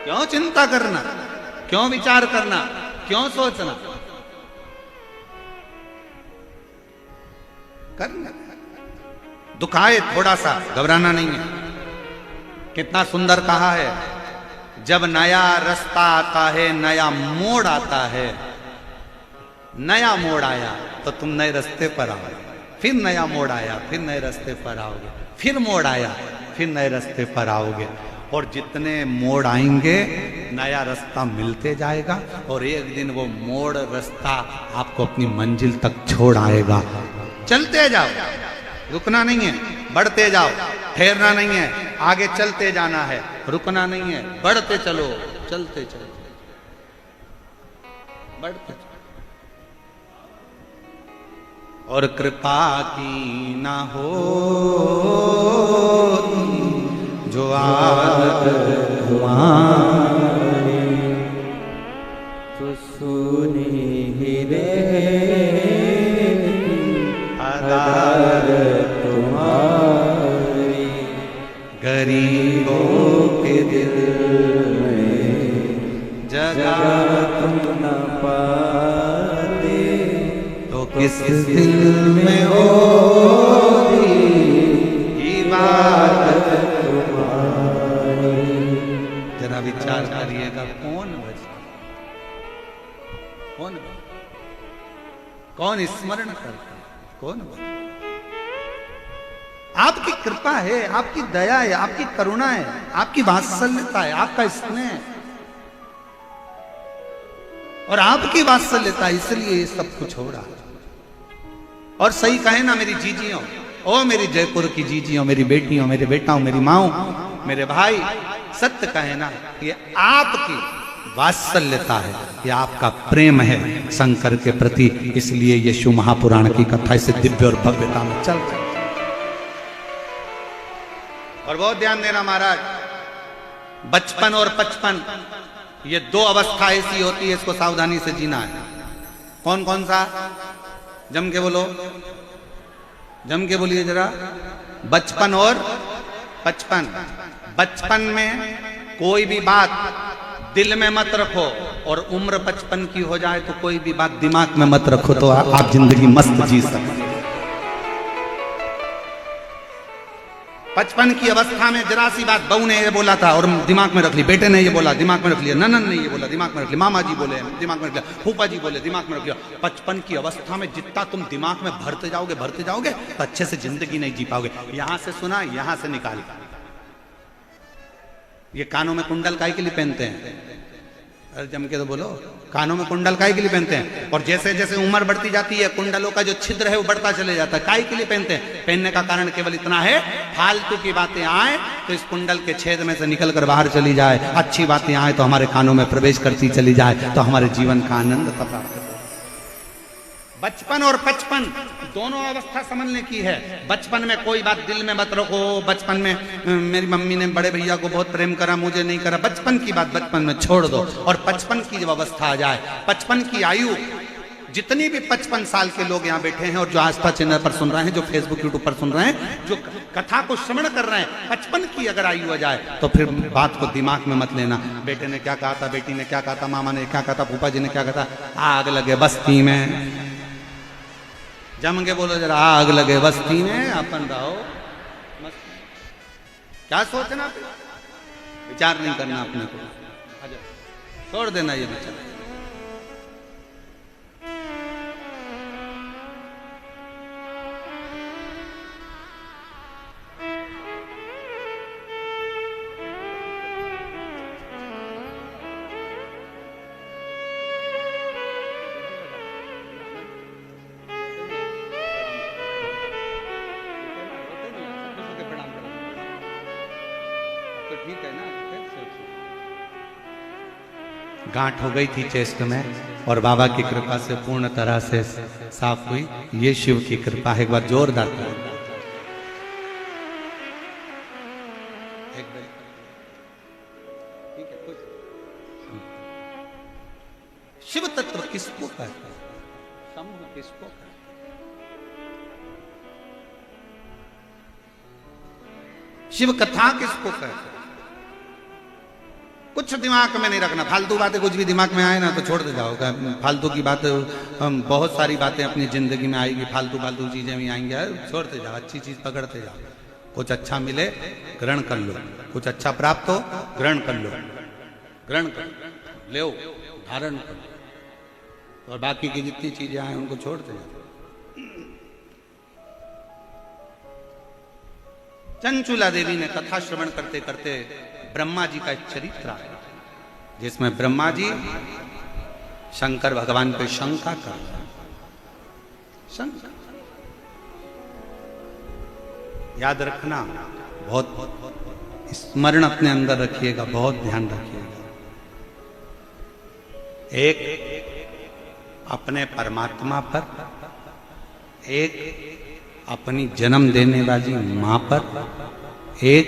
क्यों चिंता करना, क्यों विचार करना, क्यों सोचना, करना। दुख आए थोड़ा सा, घबराना नहीं है। कितना सुंदर कहा है, जब नया रास्ता आता है, नया मोड़ आता है, नया मोड़ आया तो तुम नए रास्ते पर आओगे, फिर नया मोड़ आया, फिर नए रास्ते पर आओगे, फिर मोड़ आया, फिर नए रास्ते पर आओगे। और जितने मोड़ आएंगे नया रास्ता मिलते जाएगा और एक दिन वो मोड़ रास्ता आपको अपनी मंजिल तक छोड़ आएगा। चलते जाओ, रुकना नहीं है, बढ़ते जाओ, ठहरना नहीं है, आगे चलते जाना है, रुकना नहीं है, बढ़ते चलो, चलते चलो, बढ़ते चलो। और कृपा की ना हो जो आदत तुम्हारी,
तो सुनी ही रे
आदत
तुम्हारी,
गरीबों के दिल
में
जगह
तुम न पाते,
तो किस दिल में होगी इबादत तुम्हारी। जरा विचार करिएगा, कौन भजता, कौन स्मरण करता, कौन भजता? आपकी कृपा है, आपकी दया है, आपकी करुणा है, आपकी वात्सल्यता है, आपका स्नेह है और आपकी वात्सल्यता, इसलिए ये सब कुछ हो रहा है। और सही कहे ना मेरी जीजियों, ओ मेरी जयपुर की जीजियों, मेरी बेटियों, मेरे बेटाओं, मेरी माओ, मेरे भाई, सत्य कहे ना, ये आपकी वात्सल्यता है, ये आपका प्रेम है शंकर के प्रति। इसलिए ये शिव महापुराण की कथा इसे दिव्य और भव्यता में चल। और बहुत ध्यान देना महाराज, बचपन और पचपन ये दो अवस्था ऐसी होती है, इसको सावधानी से जीना है। कौन कौन सा? जम के बोलो, जम के बोलिए जरा। बचपन और पचपन। बचपन में कोई भी बात दिल में मत रखो और उम्र 55 की हो जाए तो कोई भी बात दिमाग में मत रखो, तो आप जिंदगी मस्त जी सकते। 55 की अवस्था में जरा सी बात बहू ने ये बोला था और दिमाग में रख ली, बेटे ने ये बोला दिमाग में रख लिया, ननन ने ये बोला दिमाग में रख लिया, मामा जी बोले दिमाग में रख लिया, फूफा जी बोले दिमाग में रख लिया। 55 की अवस्था में जितना तुम दिमाग में भरते जाओगे तो अच्छे से जिंदगी नहीं जी पाओगे। यहां से सुना, यहां से निकाल। ये कानों में कुंडल काहे के लिए पहनते हैं? अरे जम के तो बोलो, कानों में कुंडल काहे के लिए पहनते हैं? और जैसे जैसे उम्र बढ़ती जाती है कुंडलों का जो छिद्र है वो बढ़ता चले जाता है। काहे के लिए पहनते हैं? पहनने का कारण केवल इतना है, फालतू की बातें आए तो इस कुंडल के छेद में से निकल कर बाहर चली जाए, अच्छी बातें आए तो हमारे कानों में प्रवेश करती चली जाए, तो हमारे जीवन का आनंद प्राप्त। बचपन और 55 दोनों अवस्था समझने की है। बचपन में कोई बात दिल में मत रखो, बचपन में मेरी मम्मी ने बड़े भैया को बहुत प्रेम करा, मुझे नहीं करा, बचपन की बात बचपन में छोड़ दो। और 55 की जब अवस्था आ जाए, 55 की आयु, जितनी भी 55 साल के लोग यहाँ बैठे हैं और जो आस्था चैनल पर सुन रहे हैं, जो फेसबुक यूट्यूब पर सुन रहे हैं, जो कथा को श्रवण कर रहे हैं, 55 की अगर आयु आ जाए तो फिर बात को दिमाग में मत लेना। बेटे ने क्या कहा था, बेटी ने क्या कहा था, मामा ने क्या कहा था, फूफा जी ने क्या कहा था। आग लगे बस्ती में, जम के बोलो जरा, आग लगे बस्ती में अपन रहो। क्या सोचना, विचार नहीं करना अपने को, छोड़ देना ये विचार। ठीक है ना, गांठ हो गई थी चेस्ट में और बाबा की कृपा से पूर्ण तरह से साफ हुई। ये शिव की कृपा है। एक बार जोरदार शिव तत्व किसको कहते हैं? समूह किसको कहते हैं? शिव कथा किसको कहते हैं? कुछ दिमाग में नहीं रखना, फालतू बातें कुछ भी दिमाग में आए ना तो छोड़ दे जाओ। फालतू की बातें, बहुत सारी बातें अपनी जिंदगी में आएगी, फालतू फालतू चीजें भी आएंगी, छोड़ते जाओ, अच्छी चीज पकड़ते जाओ। कुछ अच्छा मिले ग्रहण कर लो, कुछ अच्छा प्राप्त हो ग्रहण कर लो, ग्रहण कर लो, धारण कर लो, और बाकी की जितनी चीजें आए उनको छोड़ते जाओ। चंचुला देवी ने कथा श्रवण करते करते ब्रह्मा जी का एक चरित्र है, जिसमें ब्रह्मा जी शंकर भगवान पे शंका कर रहे हैं। शंका याद रखना, बहुत स्मरण अपने अंदर रखिएगा, बहुत ध्यान रखिएगा। एक अपने परमात्मा पर, एक अपनी जन्म देने वाली मां पर, एक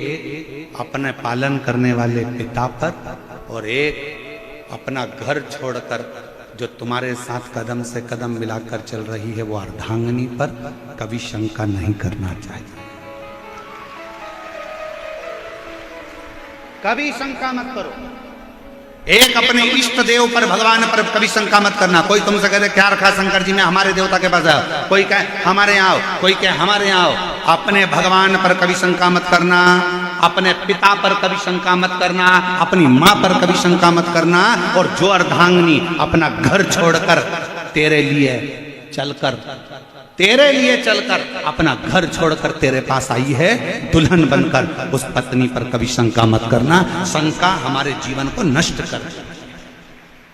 अपने पालन करने वाले पिता पर, और एक अपना घर छोड़कर जो तुम्हारे साथ कदम से कदम मिलाकर चल रही है वो अर्धांगिनी पर कभी शंका नहीं करना चाहिए। कभी शंका मत करो। एक अपने इष्ट देव पर, भगवान पर कभी शंका मत करना। कोई तुमसे कहे क्या रखा शंकर जी में, हमारे देवता के पास आओ, कोई कहे हमारे यहाँ आओ, कोई कहे हमारे यहाँ आओ। अपने भगवान पर कभी शंका मत करना, अपने पिता पर कभी शंका मत करना, अपनी माँ पर कभी शंका मत करना। और जो अर्धांगिनी अपना घर छोड़कर तेरे लिए चलकर अपना घर छोड़कर तेरे पास आई है दुल्हन बनकर, उस पत्नी पर कभी शंका मत करना। शंका हमारे जीवन को नष्ट कर,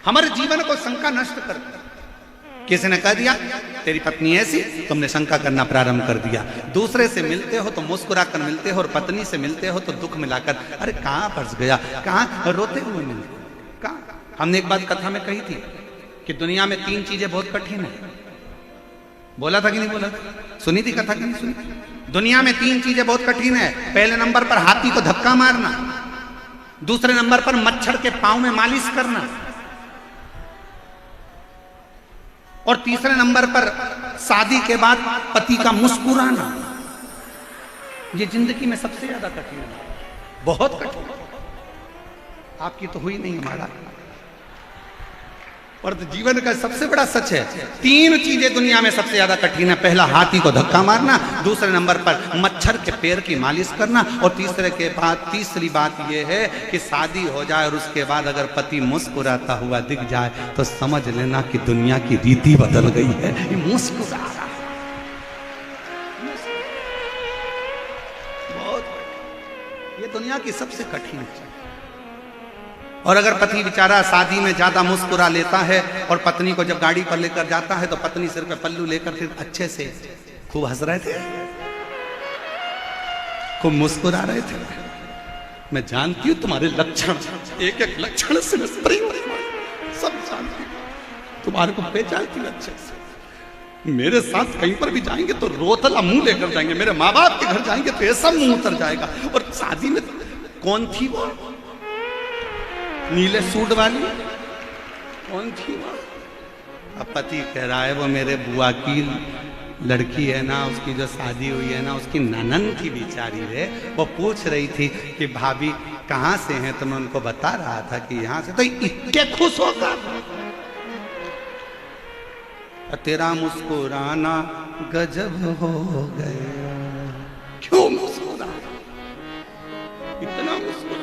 हमारे जीवन को शंका नष्ट कर। किसी ने कह दिया तेरी पत्नी ऐसी, तुमने शंका करना प्रारंभ कर दिया। दूसरे से मिलते हो तो मुस्कुरा कर मिलते हो, और पत्नी से मिलते हो तो दुख मिलाकर, अरे कहाँ फंस गया, कहाँ रोते हुए मिलते, कहाँ। हमने एक बात कथा में कही थी कि दुनिया में 3 चीजें बहुत कठिन है। बोला था कि नहीं बोला था? सुनी थी कथा कि नहीं सुनी? दुनिया में 3 चीजें बहुत कठिन है। पहले नंबर पर हाथी को धक्का मारना, दूसरे नंबर पर मच्छर के पांव में मालिश करना, और तीसरे नंबर पर शादी के बाद पति का मुस्कुराना। ये जिंदगी में सबसे ज्यादा कठिन है, बहुत कठिन। आपकी तो हुई नहीं, हमारा और तो जीवन का सबसे बड़ा सच है, 3 चीजें दुनिया में सबसे ज्यादा कठिन है। पहला, हाथी को धक्का मारना, दूसरे नंबर पर मच्छर के पैर की मालिश करना, और तीसरी बात यह है कि शादी हो जाए और उसके बाद अगर पति मुस्कुराता हुआ दिख जाए तो समझ लेना कि दुनिया की रीति बदल गई है। ये मुस्कुरा रहा है, बहुत, ये दुनिया की सबसे कठिन है। और अगर पति बेचारा शादी में ज्यादा मुस्कुरा लेता है और पत्नी को जब गाड़ी पर लेकर जाता है तो पत्नी सिर पे पल्लू लेकर फिर अच्छे से खूब हंस रहे थे, खूब मुस्कुरा रहे थे। मैं जानती हूं तुम्हारे लक्षण, एक एक लक्षण से मैं सब जानती हूं, तुम्हारे को पहचानती हूं अच्छे से। मेरे साथ कहीं पर भी जाएंगे तो रोतला मुंह लेकर जाएंगे, मेरे माँ बाप के घर जाएंगे तो ऐसा मुंह उतर जाएगा। और शादी में कौन थी वो नीले सूट वाली, कौन थी वो? अब पति कह रहा है वो मेरे बुआ की लड़की है ना, उसकी जो शादी हुई है ना, उसकी ननन की बेचारी है, वो पूछ रही थी कि भाभी कहाँ से हैं, तो मैं उनको बता रहा था कि यहाँ से। तो इतने खुश होगा, तेरा मुस्कुराना गजब हो गया। क्यों मुस्कुरा, इतना मुस्कुरा?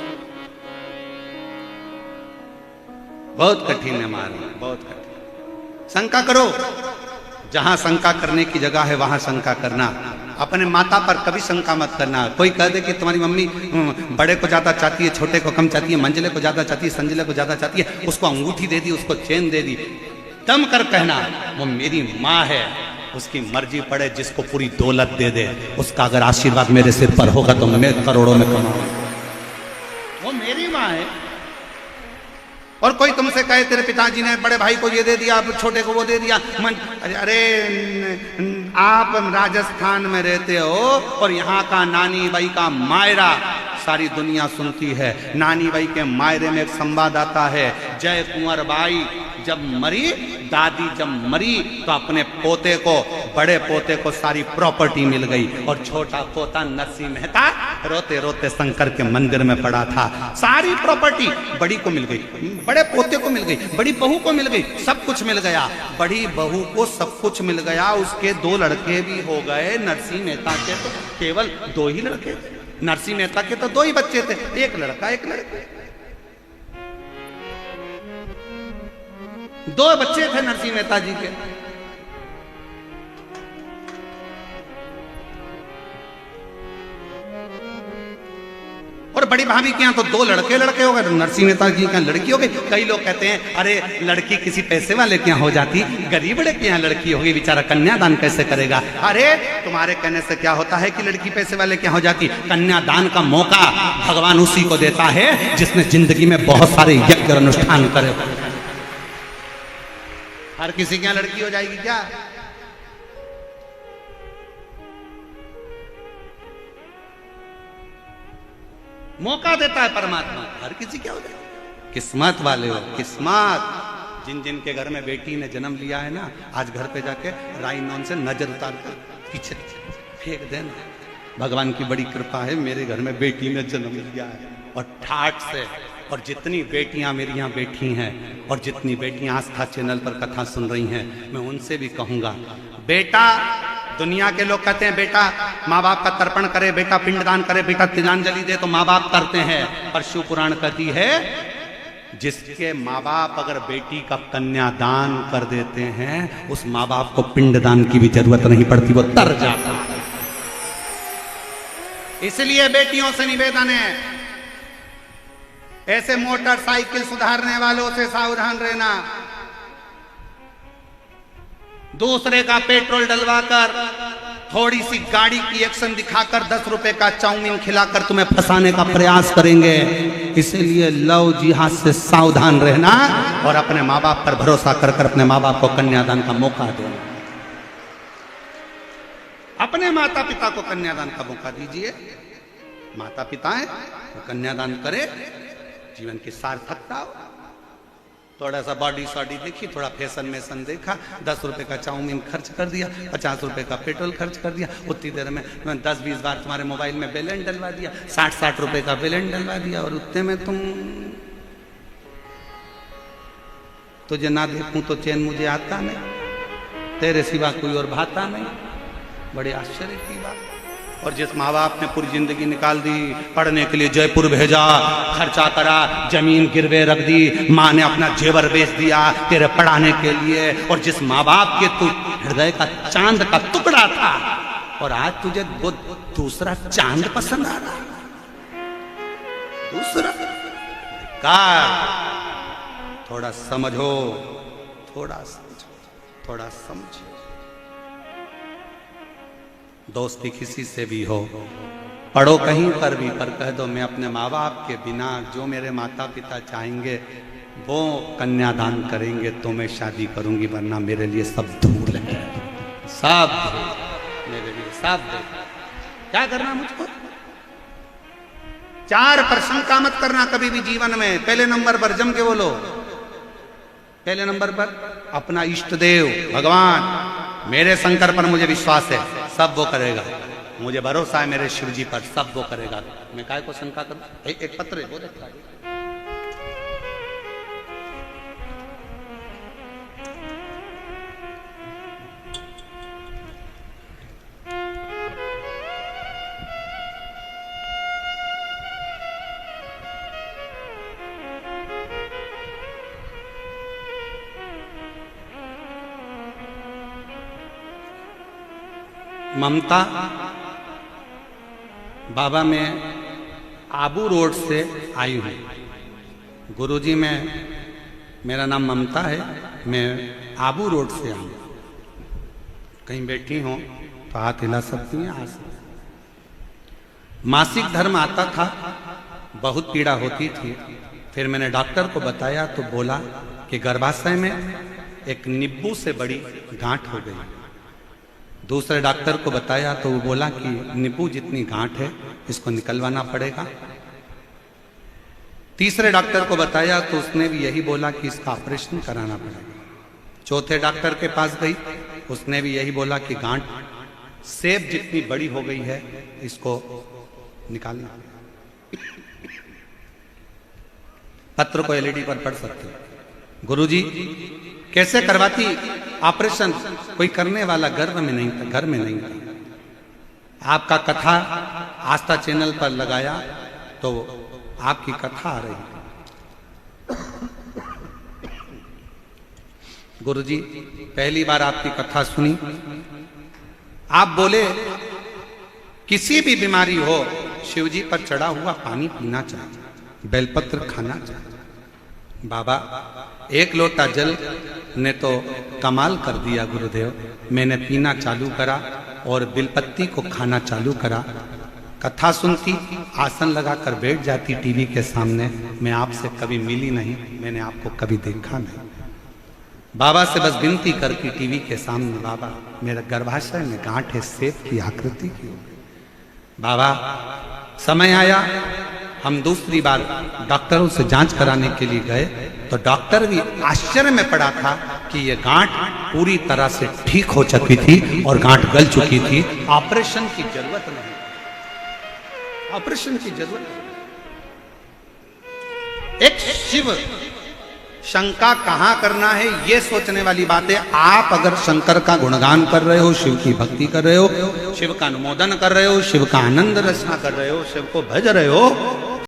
बहुत कठिन है मारना, बहुत कठिन। शंका करो, जहां शंका करने की जगह है वहां शंका करना। अपने माता पर कभी शंका मत करना। कोई कह दे कि तुम्हारी मम्मी बड़े को ज्यादा चाहती है, छोटे को कम चाहती है, मंजिले को ज्यादा चाहती है, संजिले को ज्यादा चाहती है, उसको अंगूठी दे दी, उसको चेन दे दी, दम कर कहना वो मेरी माँ है, उसकी मर्जी पड़े, जिसको पूरी दौलत दे दे, उसका अगर आशीर्वाद मेरे सिर पर होगा तो मैं करोड़ों में कमाऊंगा, वो मेरी माँ है। और कोई तुमसे कहे तेरे पिताजी ने बड़े भाई को ये दे दिया, छोटे को वो दे दिया, अरे आप राजस्थान में रहते हो और यहाँ का नानी बाई का मायरा सारी दुनिया सुनती है। नानी बाई के मायरे में एक संवाद आता है, जय कुंवर बाई जब मरी, दादी जब मरी तो अपने पोते को, बड़े पोते को सारी प्रॉपर्टी मिल गई, और छोटा पोता नरसिंह मेहता रोते रोते शंकर के मंदिर में पड़ा था। सारी प्रॉपर्टी बड़ी को मिल गई, बड़े पोते को मिल गई, बड़ी बहू को मिल गई, सब कुछ मिल गया। बड़ी बहू को सब कुछ मिल गया, उसके 2 लड़के भी हो गए। नरसिंह मेहता के तो केवल 2 ही लड़के, नरसिंह मेहता के तो 2 ही बच्चे थे, एक लड़का एक लड़की। 2 बच्चे थे नरसिंह मेहता जी के। और बड़ी भाभी के यहाँ तो 2 लड़के हो गए, तो नरसिंह मेहता जी के यहाँ लड़की हो गई। कई लोग कहते हैं अरे लड़की किसी पैसे वाले के यहाँ हो जाती, गरीब बड़े के यहाँ लड़की होगी, बेचारा कन्यादान कैसे करेगा? अरे तुम्हारे कहने से क्या होता है कि लड़की पैसे वाले के यहाँ हो जाती? कन्यादान का मौका भगवान उसी को देता है जिसने जिंदगी में बहुत सारे यज्ञ अनुष्ठान करे। हर किसी के यहाँ लड़की हो जाएगी क्या? मौका देता है परमात्मा, हर किसी क्या हो जाएगा। किस्मत वाले हो, किस्मत। जिन जिन के घर में बेटी ने जन्म लिया है ना, आज घर पे जाके राइनॉन से नजर उतार कर पीछे फेंक देना। भगवान की बड़ी कृपा है, मेरे घर में बेटी ने जन्म लिया है, और ठाठ से। और जितनी बेटियां मेरी यहाँ बैठी हैं और जितनी बेटियां आस्था चैनल पर कथा सुन रही हैं, मैं उनसे भी कहूंगा, बेटा, दुनिया के लोग कहते हैं बेटा माँ बाप का तर्पण करे, बेटा पिंडदान करे, बेटा तिलांजलि दे, तो माँ बाप करते हैं। पर शिव पुराण कहती है जिसके माँ बाप अगर बेटी का कन्यादान कर देते हैं, उस माँ बाप को पिंडदान की भी जरूरत नहीं पड़ती, वो तर जाता है। इसलिए बेटियों से निवेदन है, ऐसे मोटरसाइकिल सुधारने वालों से सावधान रहना। दूसरे का पेट्रोल डलवाकर, थोड़ी सी गाड़ी की एक्शन दिखाकर 10 रुपए का चाउमीन खिलाकर तुम्हें फंसाने का प्रयास करेंगे। इसलिए लव जिहाद से सावधान रहना और अपने माँ बाप पर भरोसा कर कर अपने माँ बाप को कन्यादान का मौका देना। अपने माता पिता को कन्यादान का मौका दीजिए। माता पिता है तो कन्यादान करे, जीवन की सार्थकता हो। थोड़ा सा बॉडी शॉडी देखी, थोड़ा फैशन मेशन देखा, 10 रुपए का चाउमीन खर्च कर दिया, 50 रुपए का पेट्रोल खर्च कर दिया, उतनी देर में 10-20 बार तुम्हारे मोबाइल में बैलेंस डलवा दिया, 60-60 रुपए का बैलेंस डलवा दिया, और उतने में तुम तुझे ना देखूं तो चैन मुझे आता नहीं, तेरे सिवा कोई और भाता नहीं। बड़े आश्चर्य की बात। और जिस माँ बाप ने पूरी जिंदगी निकाल दी, पढ़ने के लिए जयपुर भेजा, खर्चा करा, जमीन गिरवे रख दी, माँ ने अपना जेवर बेच दिया तेरे पढ़ाने के लिए, और जिस माँ बाप के तू हृदय का चांद का टुकड़ा था, और आज तुझे वो दूसरा चांद पसंद आ रहा, दूसरा कार। थोड़ा समझो, थोड़ा समझो, थोड़ा समझो। दोस्ती किसी से भी हो, पढ़ो कहीं पर भी, पर कह दो मैं अपने माँ बाप के बिना जो मेरे माता पिता चाहेंगे वो कन्यादान करेंगे तो मैं शादी करूंगी, वरना मेरे लिए सब दूर है, सब मेरे लिए सब दे। क्या करना मुझको? 4 पर शंका मत करना कभी भी जीवन में। पहले नंबर पर जम के बोलो, पहले नंबर पर अपना इष्ट देव भगवान, मेरे शंकर पर मुझे विश्वास है, सब वो करेगा, मुझे भरोसा है मेरे शिव जी पर, सब वो करेगा, मैं काय को शंका करूं। एक पत्र है वो देखा है। ममता बाबा मैं आबू रोड से आई हूँ। गुरुजी मैं, मेरा नाम ममता है, मैं आबू रोड से आई हूँ। कहीं बैठी हो तो हाथ हिला सकती हैं, आ सकती। मासिक धर्म आता था, बहुत पीड़ा होती थी। फिर मैंने डॉक्टर को बताया तो बोला कि गर्भाशय में एक नींबू से बड़ी गांठ हो गई। दूसरे डॉक्टर को बताया तो वो बोला कि नींबू जितनी गांठ है इसको निकलवाना पड़ेगा। तीसरे डॉक्टर को बताया तो उसने भी यही बोला कि इसका ऑपरेशन कराना पड़ेगा। चौथे डॉक्टर के पास गई, उसने भी यही बोला कि गांठ सेब जितनी बड़ी हो गई है, इसको निकालना। पत्र को एलईडी पर पढ़ सकते हो। गुरुजी कैसे करवाती ऑपरेशन? कोई करने वाला घर में नहीं था, घर में नहीं था। आपका कथा आस्था चैनल पर लगाया तो आपकी कथा आ रही। गुरुजी पहली बार आपकी कथा सुनी, आप बोले किसी भी बीमारी हो शिवजी पर चढ़ा हुआ पानी पीना चाहिए, बेलपत्र खाना चाहिए। बाबा 1 लोटा जल ने तो कमाल कर दिया गुरुदेव। मैंने पीना चालू करा और बिलपत्ती को खाना चालू करा। कथा सुनती, आसन लगाकर बैठ जाती टीवी के सामने। मैं आपसे कभी मिली नहीं, मैंने आपको कभी देखा नहीं। बाबा से बस विनती करती टीवी के सामने, बाबा मेरा गर्भाशय में गांठ है, सेब की आकृति की। बाबा समय आया, हम दूसरी बार डॉक्टरों से जांच कराने के लिए गए तो डॉक्टर भी आश्चर्य में पड़ा था कि ये गांठ पूरी तरह से ठीक हो चुकी थी और गांठ गल चुकी थी। ऑपरेशन की जरूरत नहीं, ऑपरेशन की जरूरत नहीं। एक शिव शंका कहां करना है ये सोचने वाली बात है। आप अगर शंकर का गुणगान कर रहे हो, शिव की भक्ति कर रहे हो, शिव का अनुमोदन कर रहे हो, शिव का आनंद रचना कर रहे हो, शिव को भज रहे हो,